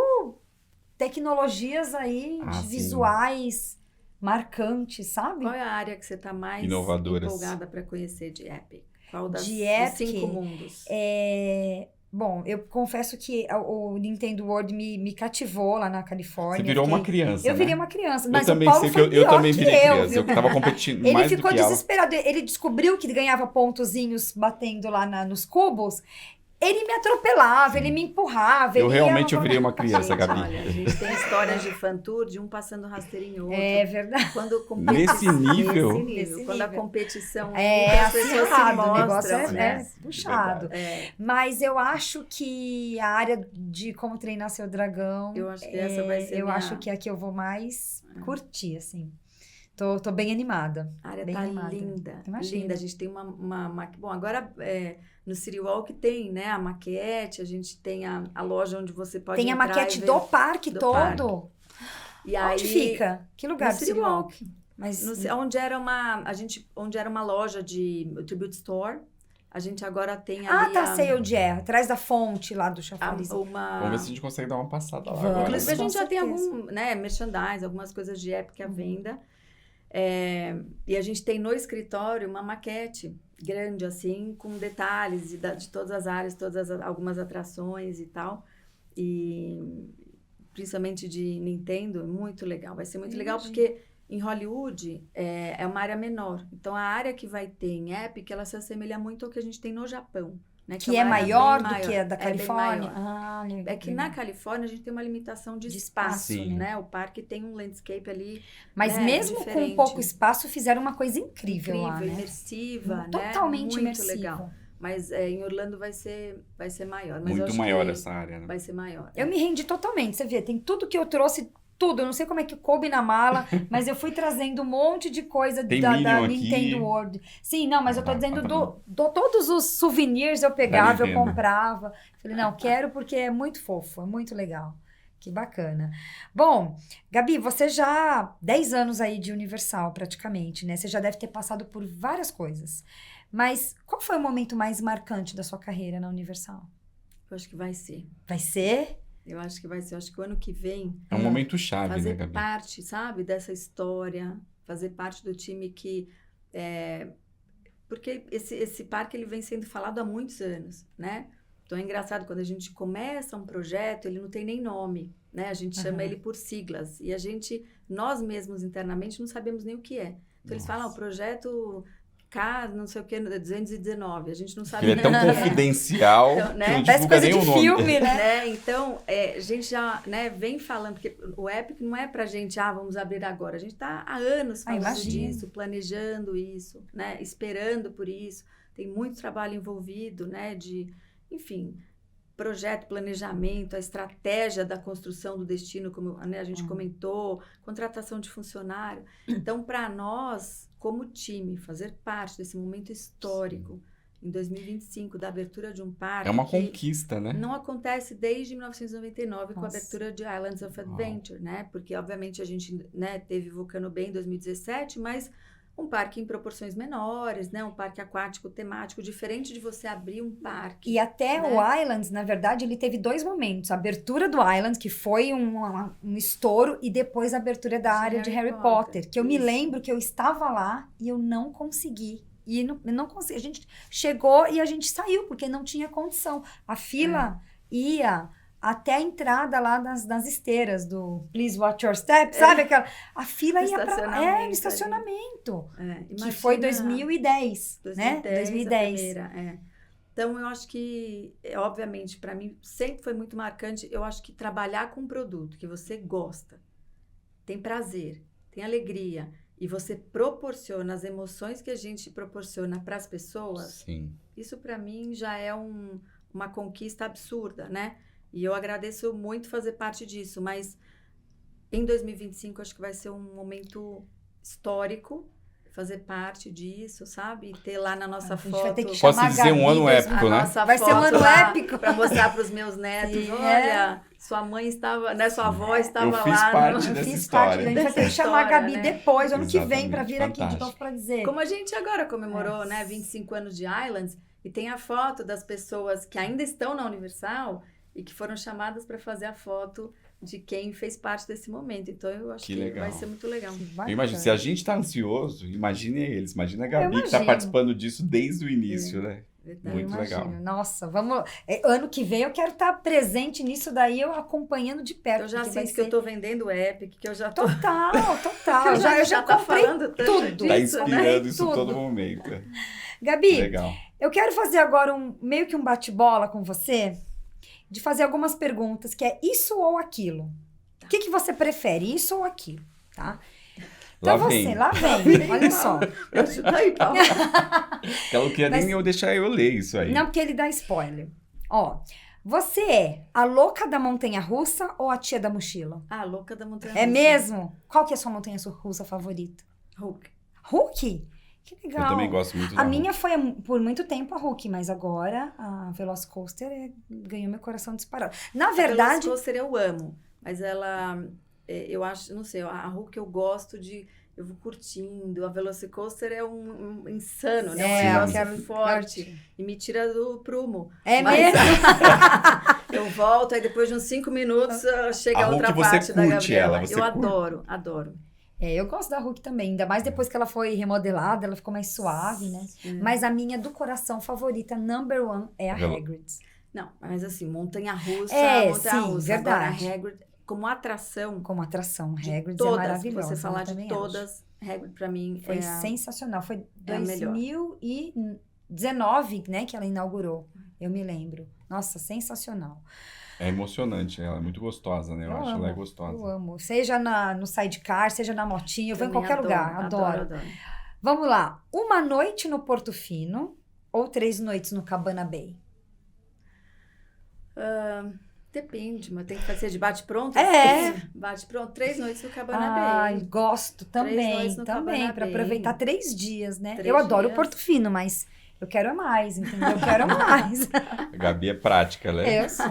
tecnologias aí Ah, sim. visuais marcantes, sabe? Qual é a área que você está mais Inovadoras. empolgada para conhecer de Epic? Qual dos De Epic, 5 mundos? Bom, eu confesso que o Nintendo World me cativou lá na Califórnia. Você virou uma criança, Eu né? virei uma criança, Eu mas também o Paulo sei que foi eu pior também que virei eu, criança. viu? Eu tava competindo Ele mais do ficou que ela. desesperado. Ele descobriu que ganhava pontozinhos batendo lá nos cubos. Ele me atropelava, ele me empurrava. Eu ele realmente ia... eu virei uma criança, Gente, Gabi. olha, a gente tem histórias de fan-tour, de um passando rasteiro em outro. É verdade. Quando Nesse nível? Nesse Quando a nível. competição É as pessoas se acirrado, o mostram, negócio é né? puxado. É, Mas eu acho que a área de como treinar seu dragão, eu acho que essa vai ser eu acho que é a que eu vou mais curtir, assim. Tô bem animada. a área bem tá animada. linda, Imagina. linda. A gente tem uma bom, agora no City Walk tem, né, a maquete, a gente tem a loja onde você pode Tem a entrar maquete e ver. do parque do todo. E Onde fica? Que lugar No do City City Walk? Walk. Mas Onde era uma loja de Tribute Store, a gente agora tem ali tá, sei onde é. Atrás da fonte lá do chafariz. Vamos ver se a gente consegue dar uma passada lá Vamos. agora. Inclusive, a Com gente já tem certeza. algum, né, merchandise, algumas coisas de Epic à venda. E a gente tem no escritório uma maquete grande, assim, com detalhes de todas as áreas, algumas atrações e tal. E principalmente de Nintendo, muito legal. Vai ser muito legal porque em Hollywood é uma área menor. Então, a área que vai ter em Epic, ela se assemelha muito ao que a gente tem no Japão. Né, Que é uma área maior bem do que maior. a da É bem Califórnia? maior. É que na Califórnia a gente tem uma limitação de espaço, Sim. né? O parque tem um landscape ali Mas né, mesmo diferente. com pouco espaço, fizeram uma coisa incrível lá, né? imersiva, né? Totalmente Muito imersiva. legal. Mas em Orlando vai ser maior. Mas eu Muito acho maior que essa área, né? vai ser maior. Eu me rendi totalmente, você vê, tem tudo que eu trouxe, tudo. Eu não sei como é que coube na mala, mas eu fui trazendo um monte de coisa Tem da Minion aqui. Nintendo World. Sim, não, mas eu tô dizendo tá. todos os souvenirs eu pegava, eu Nintendo. comprava. Falei, não, quero porque é muito fofo, é muito legal. Que bacana. Bom, Gabi, você já 10 anos aí de Universal praticamente, né? Você já deve ter passado por várias coisas. Mas qual foi o momento mais marcante da sua carreira na Universal? Eu acho que vai ser. Vai ser? Eu acho que vai ser. Eu acho que o ano que vem É um momento chave, fazer né, Gabi? parte, sabe, dessa história, fazer parte do time que porque esse parque ele vem sendo falado há muitos anos, né? Então é engraçado quando a gente começa um projeto, ele não tem nem nome, né? A gente chama ele por siglas e nós mesmos internamente não sabemos nem o que é. Então eles falam, o projeto K, não sei o que, 219, a gente não sabe Ele é nem tão o que é. confidencial Então, né? que não Parece divulga coisa nem de o nome. filme, né? Né? Então, a gente já vem falando, porque o Epic não é pra gente, vamos abrir agora. A gente tá há anos falando imagino. disso, planejando isso, né? Esperando por isso. Tem muito trabalho envolvido, né? Enfim, projeto, planejamento, a estratégia da construção do destino, como né, a gente comentou, contratação de funcionário. Então, para nós, como time, fazer parte desse momento histórico, em 2025, da abertura de um parque... É uma que conquista, né? não acontece desde 1999 com a Nossa. abertura de Islands of Adventure, né? Porque, obviamente, a gente teve Vulcano Bay em 2017, mas um parque em proporções menores, né? Um parque aquático temático, diferente de você abrir um parque. E até né? o Islands, na verdade, ele teve 2 momentos. A abertura do Islands, que foi um estouro, e depois a abertura da área de Harry Potter. Que eu me Isso. lembro que eu estava lá e eu não consegui. E não consegui. A gente chegou e a gente saiu, porque não tinha condição. A fila ia até a entrada lá nas esteiras do Please Watch Your Step, sabe? A fila ia para no estacionamento. Que foi 2010, né? 2010. A primeira, Então, eu acho que, obviamente, para mim, sempre foi muito marcante. Eu acho que trabalhar com um produto que você gosta, tem prazer, tem alegria, e você proporciona as emoções que a gente proporciona para as pessoas, Sim. isso para mim já é uma conquista absurda, né? E eu agradeço muito fazer parte disso, mas em 2025 acho que vai ser um momento histórico, fazer parte disso, sabe? E ter lá na nossa foto... vai ter que Posso chamar dizer um ano Gabi épico, a né? nossa Vai ser um foto ano lá épico. para mostrar para os meus netos, Sim, olha, sua mãe estava, né? Sua avó estava Eu fiz lá. parte Eu dessa fiz história. parte, a gente vai ter que Dessa chamar a Gabi história, né? depois, ano que vem, Exatamente, para vir aqui de fantástico. novo para dizer. Como a gente agora comemorou, né? 25 anos de Islands, E tem a foto das pessoas que ainda estão na Universal e que foram chamadas para fazer a foto de quem fez parte desse momento. Então, eu acho que vai ser muito legal. Eu imagino, se a gente tá ansioso, imagine eles. Imagina a Gabi que tá participando disso desde o início, né? Verdade. Muito legal. Nossa, vamos... Ano que vem eu quero estar presente nisso daí, eu acompanhando de perto. Eu já sinto que eu tô vendendo o Epic, que eu já tô... Total. eu já comprei falando tudo. disso, Tá inspirando né? isso todo momento. Gabi, legal. Eu quero fazer agora meio que um bate-bola com você, de fazer algumas perguntas, que é isso ou aquilo? Tá. O que você prefere, isso ou aquilo? Tá? Então Lá vem, olha só. Eu chuto aí, Paulo. Ela não queria nem eu deixar eu ler isso aí. Não, porque ele dá spoiler. Ó, você é a louca da montanha-russa ou a tia da mochila? Ah, louca da montanha-russa. É mesmo? Qual que é a sua montanha-russa favorita? Hulk. Hulk? Que legal. Eu também gosto muito da A minha Hulk. foi por muito tempo a Hulk, mas agora a Velocicoaster ganhou meu coração disparado. Na verdade... A Velocicoaster eu amo, mas ela... Eu acho, não sei, a Hulk eu gosto de... Eu vou curtindo. A Velocicoaster é um insano, né? Um negócio forte. E me tira do prumo. É mesmo? Eu volto, aí depois de uns 5 minutos chega a outra Hulk, parte da Gabriela. você Eu curte. adoro. Eu gosto da Hulk também, ainda mais depois que ela foi remodelada, ela ficou mais suave, né? Mas a minha do coração favorita, number one, é a Hagrid. Não, mas assim, montanha-russa, sim, verdade. Agora, a Hagrid, como atração... Como atração, Hagrid todas, é maravilhosa. Se você falar de todas, Hagrid pra mim foi sensacional. Foi 2019, né, que ela inaugurou. Eu me lembro. Nossa, sensacional. É emocionante, ela é muito gostosa, né? Eu acho ela é gostosa. Eu amo. Seja no sidecar, seja na motinha, eu vou em qualquer lugar. Adoro. Adoro. Vamos lá. Uma noite no Porto Fino ou 3 noites no Cabana Bay? Depende, mas tem que fazer de bate-pronto? Bate-pronto, 3 noites no Cabana Bay. Ai, gosto também, para aproveitar 3 dias, né? Eu adoro o Porto Fino, mas eu quero mais, entendeu? Eu quero mais. A Gabi é prática, né? Eu sou.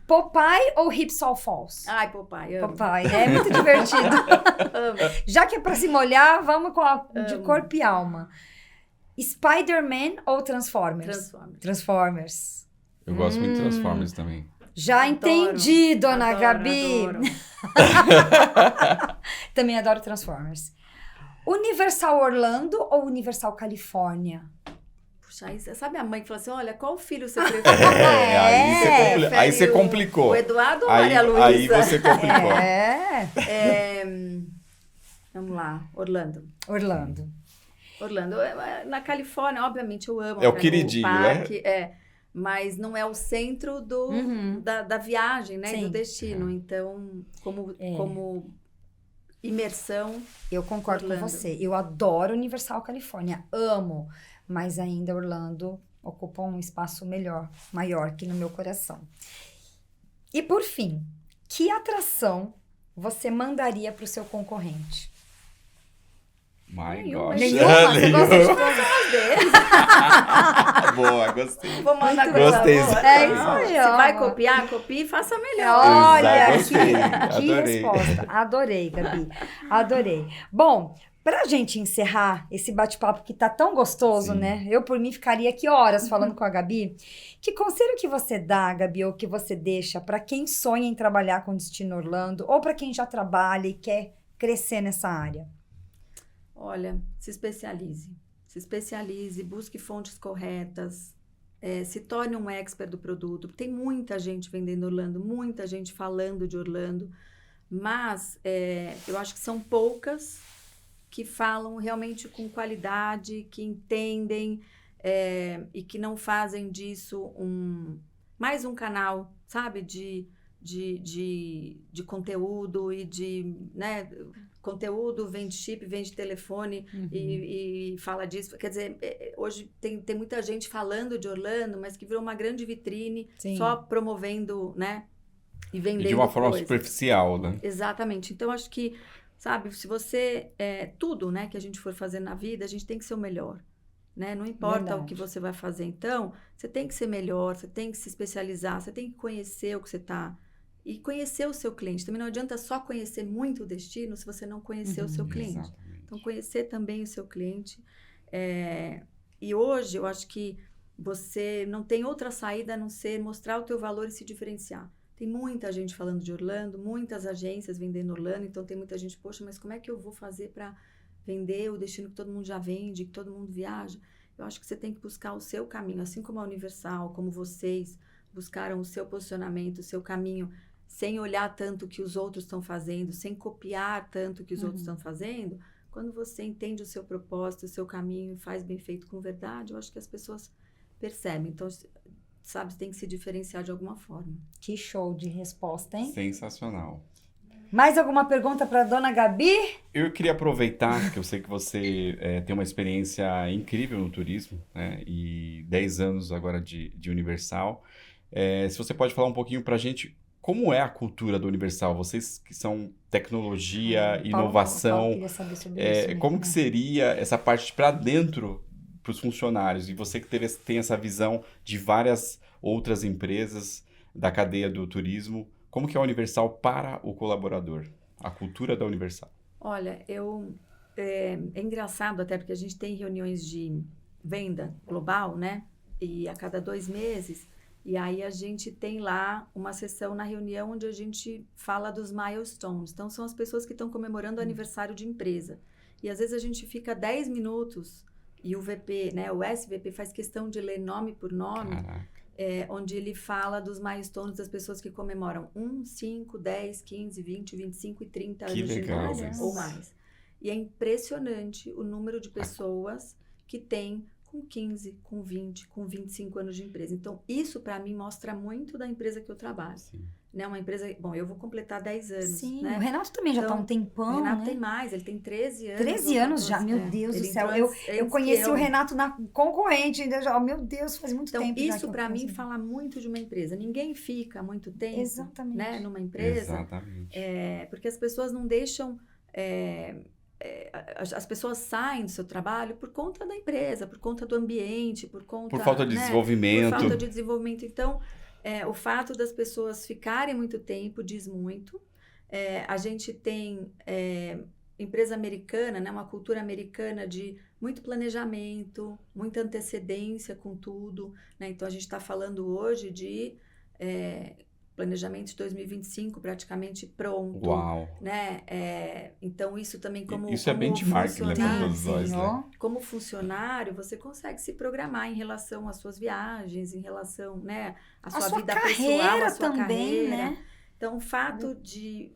Popeye ou Ripsaw Falls? Ai, Popeye, amo. Popeye, é muito divertido. Amo. Já que é pra se molhar, vamos de corpo e alma. Spider-Man ou Transformers? Transformers. Eu gosto muito de Transformers também. Já entendi, dona Gabi. Adoro. Também adoro Transformers. Universal Orlando ou Universal Califórnia? Puxa, aí, sabe a mãe que falou assim, olha, qual filho você prefere? Aí você complicou. O Eduardo ou a Maria Luísa? Aí você complicou. Vamos lá, Orlando. Na Califórnia, obviamente, eu amo. É o queridinho, parque, né? Mas não é o centro da viagem, né? Sim. Do destino. Então, como imersão... Eu concordo com você. Eu adoro Universal Califórnia. Amo. Mas ainda Orlando ocupa um espaço maior aqui no meu coração. E por fim, que atração você mandaria para o seu concorrente? My gosh. Nenhuma? Você gosta de todas deles? Boa, gostei. Vou mandar Gostei. É isso aí, Se vai copiar, copie e faça melhor. Olha, Gostei. que Adorei. resposta. Adorei, Gabi. Adorei. Bom, pra gente encerrar esse bate-papo que tá tão gostoso, Sim. né? Eu, por mim, ficaria aqui horas falando com a Gabi. Que conselho que você dá, Gabi, ou que você deixa pra quem sonha em trabalhar com Destino Orlando, ou pra quem já trabalha e quer crescer nessa área? Olha, se especialize, busque fontes corretas, se torne um expert do produto. Tem muita gente vendendo Orlando, muita gente falando de Orlando, mas eu acho que são poucas que falam realmente com qualidade, que entendem e que não fazem disso mais um canal, sabe, de conteúdo e de, né, conteúdo, vende chip, vende telefone e fala disso. Quer dizer, hoje tem muita gente falando de Orlando, mas que virou uma grande vitrine, só promovendo, né, e vendendo de uma forma coisa. Superficial, né? Exatamente. Então, acho que, sabe, se você... tudo, né, que a gente for fazer na vida, a gente tem que ser o melhor. Né? Não importa o que você vai fazer, então, você tem que ser melhor, você tem que se especializar, você tem que conhecer o que você está... E conhecer o seu cliente. Também não adianta só conhecer muito o destino se você não conhecer o seu cliente. Exatamente. Então, conhecer também o seu cliente. E hoje, eu acho que você não tem outra saída a não ser mostrar o teu valor e se diferenciar. Tem muita gente falando de Orlando, muitas agências vendendo Orlando, então tem muita gente, poxa, mas como é que eu vou fazer para vender o destino que todo mundo já vende, que todo mundo viaja? Eu acho que você tem que buscar o seu caminho, assim como a Universal, como vocês buscaram o seu posicionamento, o seu caminho, sem olhar tanto o que os outros estão fazendo, sem copiar tanto o que os outros estão fazendo. Quando você entende o seu propósito, o seu caminho e faz bem feito com verdade, eu acho que as pessoas percebem. Então, sabe, você tem que se diferenciar de alguma forma. Que show de resposta, hein? Sensacional. Mais alguma pergunta para dona Gabi? Eu queria aproveitar que eu sei que você tem uma experiência incrível no turismo, né? E 10 anos agora de Universal. Se você pode falar um pouquinho para a gente como é a cultura do Universal? Vocês que são tecnologia, inovação, Paulo queria saber sobre isso mesmo, como que seria essa parte para dentro para os funcionários? E você que tem essa visão de várias outras empresas da cadeia do turismo, como que é a Universal para o colaborador? A cultura da Universal. Olha, é engraçado até porque a gente tem reuniões de venda global, né? E a cada 2 meses, e aí a gente tem lá uma sessão na reunião onde a gente fala dos milestones. Então, são as pessoas que estão comemorando o aniversário de empresa. E às vezes a gente fica 10 minutos e o VP, né, o SVP faz questão de ler nome por nome. Caraca. Onde ele fala dos milestones das pessoas que comemoram 1, 5, 10, 15, 20, 25 e 30 anos de idade ou mais. E é impressionante o número de pessoas que tem com 15, com 20, com 25 anos de empresa. Então, isso para mim mostra muito da empresa que eu trabalho. Sim. Né? Uma empresa... Bom, eu vou completar 10 anos. Sim, né? o Renato também já está Então, um tempão, O Renato né? tem mais, ele tem 13 anos. 13 anos já, meu Deus do céu. Eu conheci o Renato na concorrente ainda já. Meu Deus, faz muito tempo. Então, isso para mim fala muito de uma empresa. Ninguém fica muito tempo, exatamente, né, numa empresa. Exatamente. Porque as pessoas não deixam... as pessoas saem do seu trabalho por conta da empresa, por conta do ambiente, por falta de desenvolvimento. Por falta de desenvolvimento. Então, o fato das pessoas ficarem muito tempo diz muito. A gente tem empresa americana, né, uma cultura americana de muito planejamento, muita antecedência com tudo. Né? Então, a gente está falando hoje de... planejamento de 2025 praticamente pronto. Uau! Né? Então, isso também Isso é benchmark, né, para todos nós, né? Como funcionário, você consegue se programar em relação às suas viagens, em relação, né, à sua vida pessoal, à sua também, carreira. Né? Então, o fato de...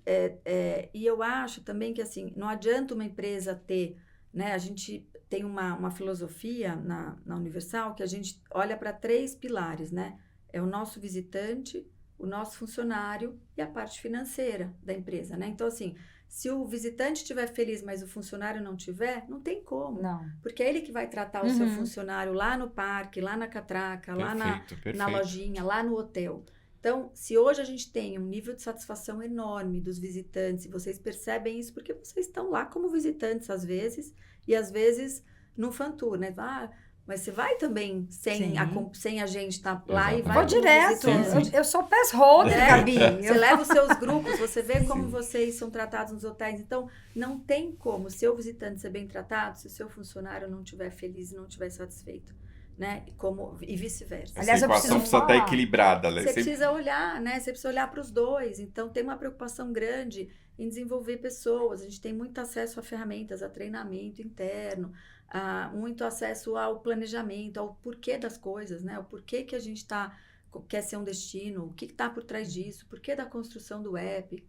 e eu acho também que, assim, não adianta uma empresa ter... Né, a gente tem uma filosofia na Universal que a gente olha para 3 pilares, né? É o nosso visitante, o nosso funcionário e a parte financeira da empresa, né? Então, assim, se o visitante estiver feliz, mas o funcionário não tiver, não tem como. Não. Porque é ele que vai tratar o seu funcionário lá no parque, lá na catraca, lá na lojinha, lá no hotel. Então, se hoje a gente tem um nível de satisfação enorme dos visitantes, e vocês percebem isso porque vocês estão lá como visitantes às vezes, e às vezes no fan tour, né? Mas você vai também sem a gente estar lá e vai... Vou direto. Eu sou pass holder, Gabi. Você leva os seus grupos, você vê como vocês são tratados nos hotéis. Então, não tem como o seu visitante ser bem tratado se o seu funcionário não estiver feliz e não estiver satisfeito. Né? E vice-versa. Aliás, a equação precisa estar equilibrada. Né? Você precisa olhar, né? Você precisa olhar para os dois. Então, tem uma preocupação grande em desenvolver pessoas. A gente tem muito acesso a ferramentas, a treinamento interno, muito acesso ao planejamento, ao porquê das coisas, né? O porquê que a gente quer ser um destino, o que está por trás disso, o porquê da construção do app.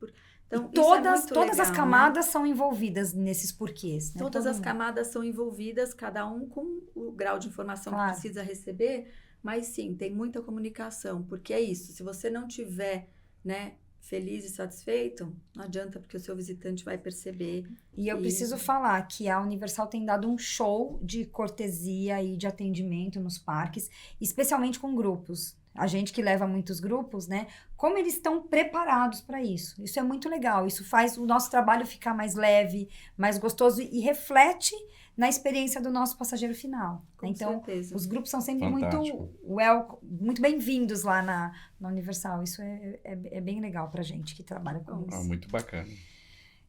Então, todas as camadas são envolvidas nesses porquês. Né? Todas as camadas são envolvidas, cada um com o grau de informação que precisa receber, mas sim, tem muita comunicação, porque é isso, se você não tiver, né, feliz e satisfeito, não adianta, porque o seu visitante vai perceber. E eu preciso falar que a Universal tem dado um show de cortesia e de atendimento nos parques, especialmente com grupos. A gente que leva muitos grupos, né? Como eles estão preparados para isso. Isso é muito legal. Isso faz o nosso trabalho ficar mais leve, mais gostoso e reflete na experiência do nosso passageiro final. Com então, certeza. Os grupos são sempre Fantástico. muito bem-vindos lá na Universal. Isso é bem legal pra gente que trabalha com isso. Muito bacana.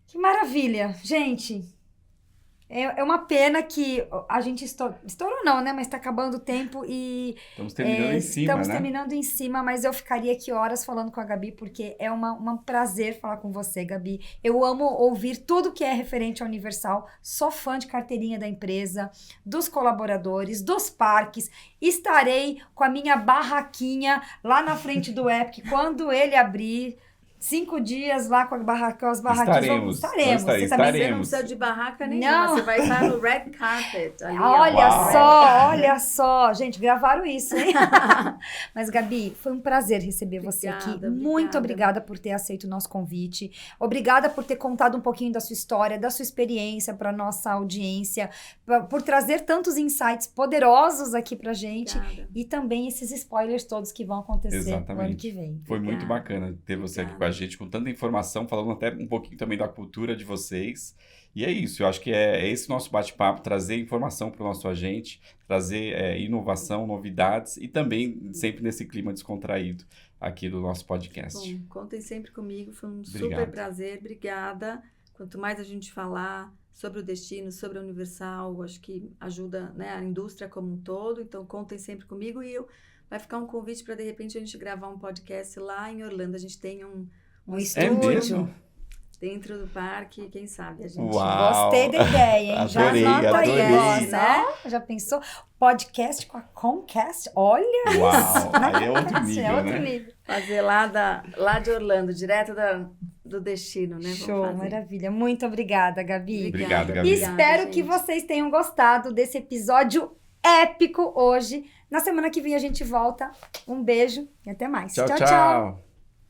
Que maravilha. Gente, É uma pena que a gente estourou não, né? Mas tá acabando o tempo e... Estamos terminando em cima, Estamos né? terminando em cima, mas eu ficaria aqui horas falando com a Gabi, porque é um prazer falar com você, Gabi. Eu amo ouvir tudo que é referente à Universal. Sou fã de carteirinha da empresa, dos colaboradores, dos parques. Estarei com a minha barraquinha lá na frente do Epic quando ele abrir. 5 dias lá com as barraquinhas. Estaremos. Você também Você não precisa de barraca nenhuma, Não. você vai estar no red carpet. Ali, Olha só. Gente, gravaram isso, hein? Mas, Gabi, foi um prazer receber você aqui. Muito obrigada por ter aceito o nosso convite. Obrigada por ter contado um pouquinho da sua história, da sua experiência para nossa audiência, por trazer tantos insights poderosos aqui pra gente. Obrigada. E também esses spoilers todos que vão acontecer no ano Exatamente. que vem. Foi muito bacana ter você aqui com a gente, com tanta informação, falando até um pouquinho também da cultura de vocês. E é isso, eu acho que é esse nosso bate-papo, trazer informação para o nosso agente, trazer inovação, novidades e também sempre nesse clima descontraído aqui do nosso podcast. Bom, contem sempre comigo, foi um Obrigado. super prazer, obrigada. Quanto mais a gente falar sobre o destino, sobre a Universal, acho que ajuda, né, a indústria como um todo, então contem sempre comigo e vai ficar um convite para de repente a gente gravar um podcast lá em Orlando. A gente tem um estúdio. É mesmo? Dentro do parque, quem sabe a gente... Uau! Gostei da ideia, hein? Já Adorei, anota aí, adorei. né? Já pensou? Podcast com a Comcast? Olha Uau! Aí é outro nível, é outro né? nível. Fazer lá de Orlando, direto do destino, né? Vamos Show, fazer. maravilha. Muito obrigada, Gabi. Obrigado, Gabi. Espero que gente. vocês tenham gostado desse episódio épico hoje. Na semana que vem a gente volta. Um beijo e até mais. Tchau, tchau.